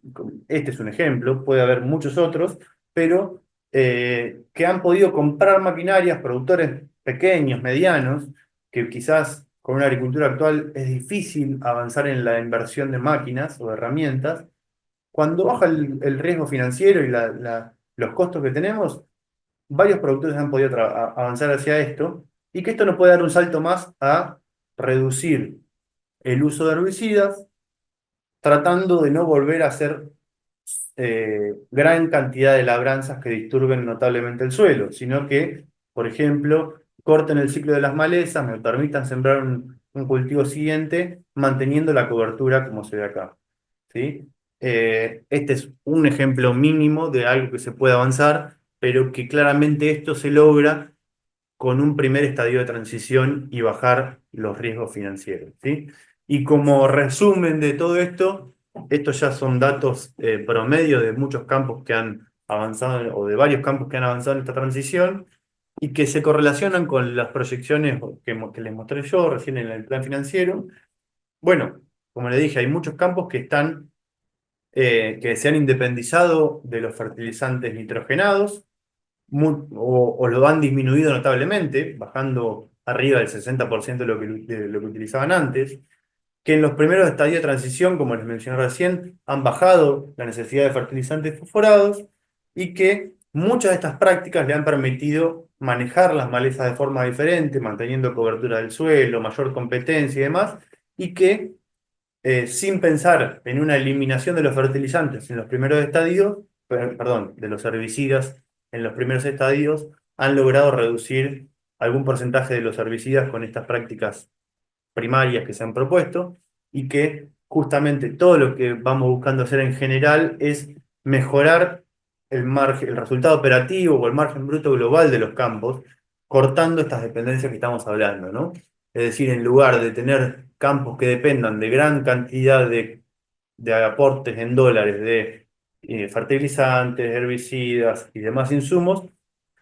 este es un ejemplo, puede haber muchos otros, pero que han podido comprar maquinarias, productores pequeños, medianos, que quizás con una agricultura actual es difícil avanzar en la inversión de máquinas o de herramientas. Cuando baja el riesgo financiero y los costos que tenemos, varios productores han podido avanzar hacia esto, y que esto nos puede dar un salto más a reducir el uso de herbicidas, tratando de no volver a hacer gran cantidad de labranzas que disturben notablemente el suelo, sino que, por ejemplo, corten el ciclo de las malezas, me permitan sembrar un cultivo siguiente, manteniendo la cobertura como se ve acá. ¿Sí? Este es un ejemplo mínimo de algo que se puede avanzar, pero que claramente esto se logra con un primer estadio de transición y bajar los riesgos financieros, ¿sí? Y como resumen de todo esto, estos ya son datos promedio de muchos campos que han avanzado, o de varios campos que han avanzado en esta transición, y que se correlacionan con las proyecciones que les mostré yo recién en el plan financiero. Bueno, como le dije, hay muchos campos que se han independizado de los fertilizantes nitrogenados, o lo han disminuido notablemente, bajando arriba del 60% de lo que utilizaban antes, que en los primeros estadios de transición, como les mencioné recién, han bajado la necesidad de fertilizantes fosforados, y que muchas de estas prácticas le han permitido manejar las malezas de forma diferente, manteniendo cobertura del suelo, mayor competencia y demás, y que sin pensar en una eliminación de los fertilizantes en los primeros estadios, perdón, de los herbicidas en los primeros estadios, han logrado reducir algún porcentaje de los herbicidas con estas prácticas primarias que se han propuesto, y que justamente todo lo que vamos buscando hacer en general es mejorar el margen, el resultado operativo o el margen bruto global de los campos, cortando estas dependencias que estamos hablando, ¿no? Es decir, en lugar de tener campos que dependan de gran cantidad de aportes en dólares de fertilizantes, herbicidas y demás insumos,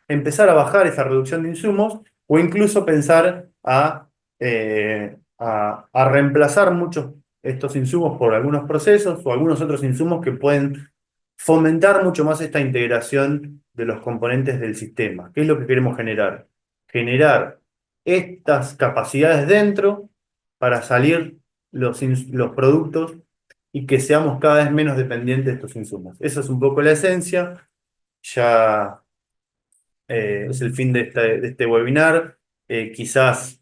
empezar a bajar esa reducción de insumos, o incluso pensar a reemplazar muchos estos insumos por algunos procesos o algunos otros insumos que pueden fomentar mucho más esta integración de los componentes del sistema. ¿Qué es lo que queremos generar? Generar estas capacidades dentro para salir los productos, y que seamos cada vez menos dependientes de estos insumos. Esa es un poco la esencia. Ya es el fin de este webinar. Quizás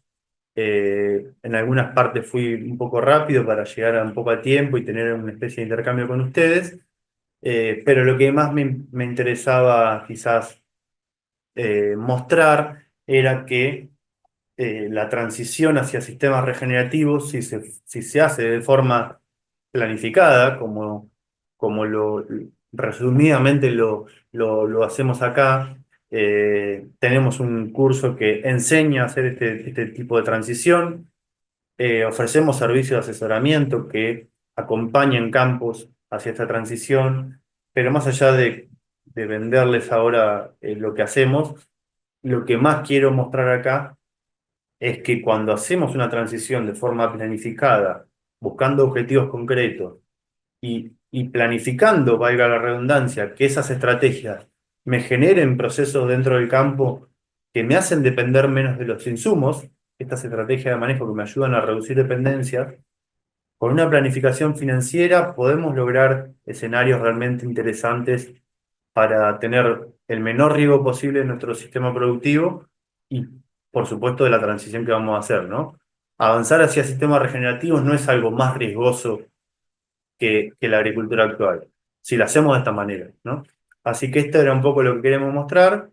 en algunas partes fui un poco rápido para llegar a un poco a tiempo y tener una especie de intercambio con ustedes, pero lo que más me interesaba quizás mostrar era que la transición hacia sistemas regenerativos, si se hace de forma planificada, como resumidamente lo hacemos acá. Tenemos un curso que enseña a hacer este tipo de transición. Ofrecemos servicios de asesoramiento que acompañan campos hacia esta transición. pero más allá de venderles ahora lo que hacemos, lo que más quiero mostrar acá es que cuando hacemos una transición de forma planificada, buscando objetivos concretos y planificando, valga la redundancia, que esas estrategias me generen procesos dentro del campo que me hacen depender menos de los insumos, estas estrategias de manejo que me ayudan a reducir dependencias, con una planificación financiera podemos lograr escenarios realmente interesantes para tener el menor riesgo posible en nuestro sistema productivo y, por supuesto, de la transición que vamos a hacer, ¿no? Avanzar hacia sistemas regenerativos no es algo más riesgoso que la agricultura actual, si la hacemos de esta manera, ¿no? Así que esto era un poco lo que queremos mostrar.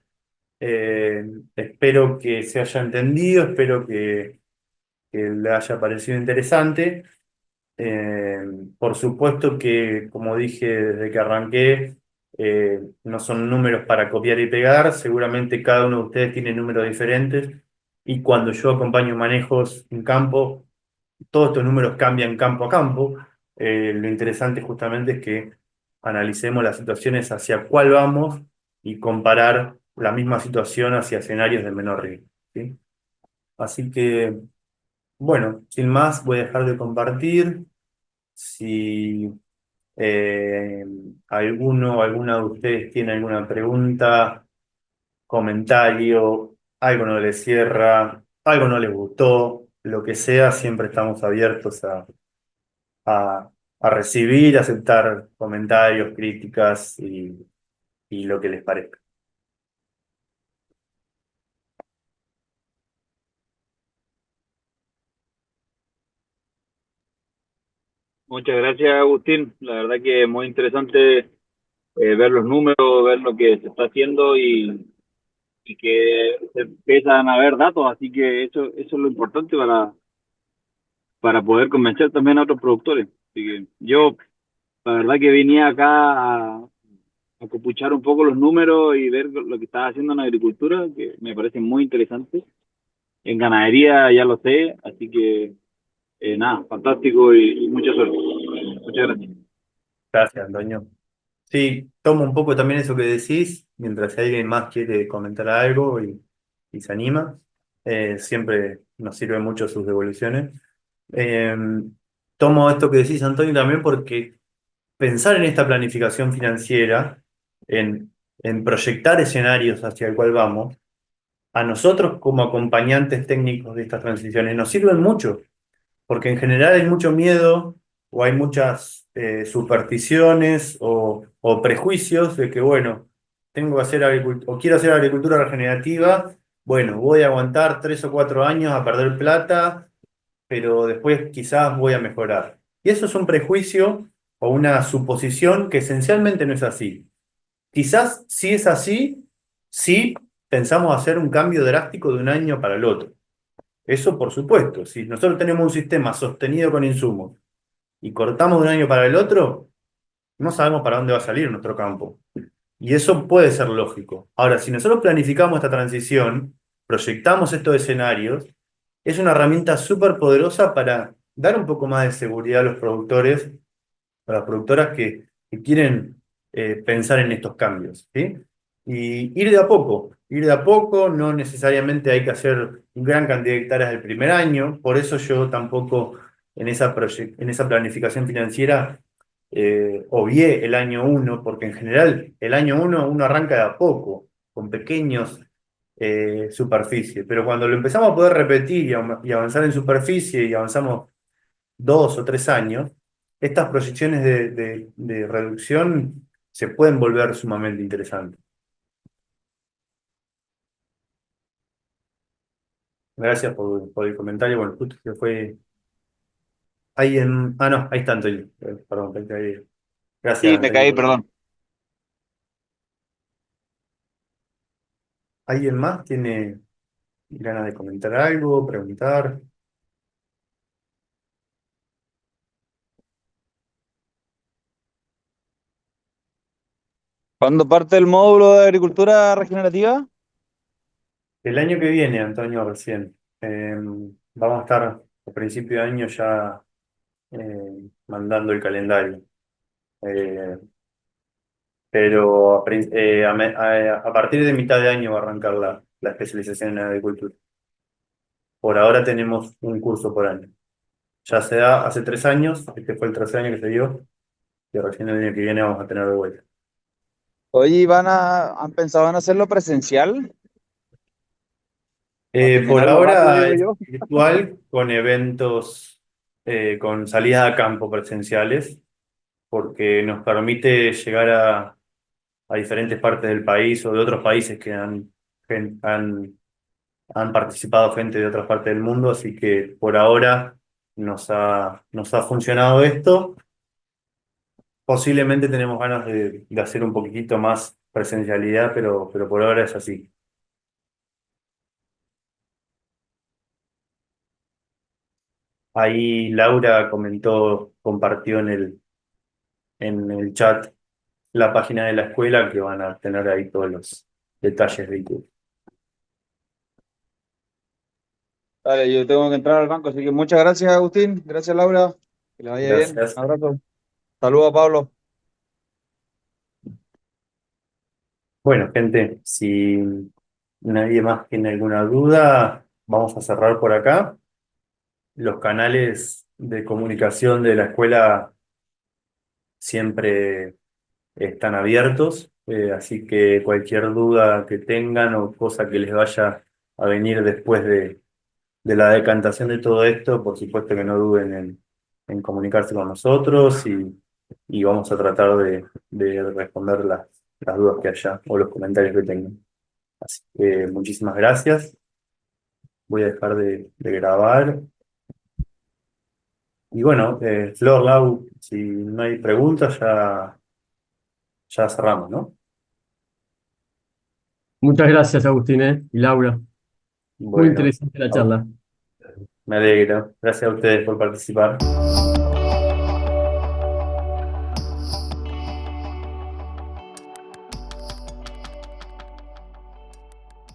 Eh, Espero que se haya entendido, espero que le haya parecido interesante. Eh, por supuesto que, como dije desde que arranqué, no son números para copiar y pegar, seguramente cada uno de ustedes tiene números diferentes y cuando yo acompaño manejos en campo, todos estos números cambian campo a campo. Lo interesante justamente es que analicemos las situaciones hacia cuál vamos y comparar la misma situación hacia escenarios de menor riesgo, ¿sí? Así que, bueno, sin más, voy a dejar de compartir. Si alguno o alguna de ustedes tiene alguna pregunta, comentario, algo no les cierra, algo no les gustó, lo que sea, siempre estamos abiertos a, a recibir, aceptar comentarios, críticas y lo que les parezca. Muchas gracias, Agustín. La verdad que es muy interesante ver los números, ver lo que se está haciendo y que se empiezan a ver datos, así que eso es lo importante para poder convencer también a otros productores. Así que yo, la verdad que venía acá a copuchar un poco los números y ver lo que está haciendo en agricultura, que me parece muy interesante. En ganadería ya lo sé, así que nada, fantástico y mucha suerte. Muchas gracias. Gracias, Antonio. Sí, tomo un poco también eso que decís, mientras alguien más quiere comentar algo y se anima. Siempre nos sirven mucho sus devoluciones. Eh, Tomo esto que decís, Antonio, también porque pensar en esta planificación financiera, en proyectar escenarios hacia el cual vamos, a nosotros como acompañantes técnicos de estas transiciones nos sirven mucho porque en general hay mucho miedo o hay muchas supersticiones o prejuicios de que, bueno, tengo que hacer agricultura o quiero hacer agricultura regenerativa, bueno, voy a aguantar 3 o 4 años a perder plata, pero después quizás voy a mejorar. Y eso es un prejuicio o una suposición que esencialmente no es así. Quizás si es así, sí pensamos hacer un cambio drástico de un año para el otro. Eso por supuesto, si nosotros tenemos un sistema sostenido con insumos y cortamos de un año para el otro, no sabemos para dónde va a salir nuestro campo. Y eso puede ser lógico. Ahora, si nosotros planificamos esta transición, proyectamos estos escenarios, es una herramienta súper poderosa para dar un poco más de seguridad a los productores, a las productoras que quieren pensar en estos cambios, ¿sí? Y ir de a poco, no necesariamente hay que hacer gran cantidad de hectáreas el primer año, por eso yo tampoco en esa planificación financiera obvié el año uno, porque en general el año uno arranca de a poco, con pequeños superficies, pero cuando lo empezamos a poder repetir y avanzar en superficie y avanzamos 2 o 3 años, estas proyecciones de reducción se pueden volver sumamente interesantes. Gracias por el comentario. Bueno, justo que fue ahí en... Ah, no, ahí está Antonio. Perdón, gracias, Sí, me Antonio, caí, por el... perdón. ¿Alguien más tiene ganas de comentar algo, preguntar? ¿Cuándo parte el módulo de agricultura regenerativa? El año que viene, Antonio, recién. Vamos a estar a principio de año ya mandando el calendario. Eh, pero a partir de mitad de año va a arrancar la especialización en agricultura. Por ahora tenemos un curso por año. Ya se da hace 3 años, este fue el tercer año que se dio, y recién el año que viene vamos a tener de vuelta. Oye, ¿han pensado en hacerlo presencial? Para Por terminar lo rápido, ahora digo es yo. virtual con eventos, con salidas a campo presenciales, porque nos permite llegar a diferentes partes del país o de otros países que han participado gente de otras partes del mundo, así que por ahora nos ha funcionado esto. Posiblemente tenemos ganas de hacer un poquitito más presencialidad, pero por ahora es así. Ahí Laura comentó, compartió en el chat la página de la escuela que van a tener ahí todos los detalles de YouTube. Dale, yo tengo que entrar al banco, así que muchas gracias, Agustín. Gracias, Laura. Que le vaya bien. Gracias. Un abrazo. Saludos a Pablo. Bueno, gente, si nadie más tiene alguna duda, vamos a cerrar por acá. Los canales de comunicación de la escuela siempre están abiertos, así que cualquier duda que tengan o cosa que les vaya a venir después de la decantación de todo esto, por supuesto que no duden en comunicarse con nosotros y vamos a tratar de responder las dudas que haya o los comentarios que tengan. Así que muchísimas gracias. Voy a dejar de grabar. Y bueno, Flor, Lau, si no hay preguntas, ya cerramos, ¿no? Muchas gracias, Agustín, y Laura. Muy Bueno, interesante la charla. me alegro. Gracias a ustedes por participar.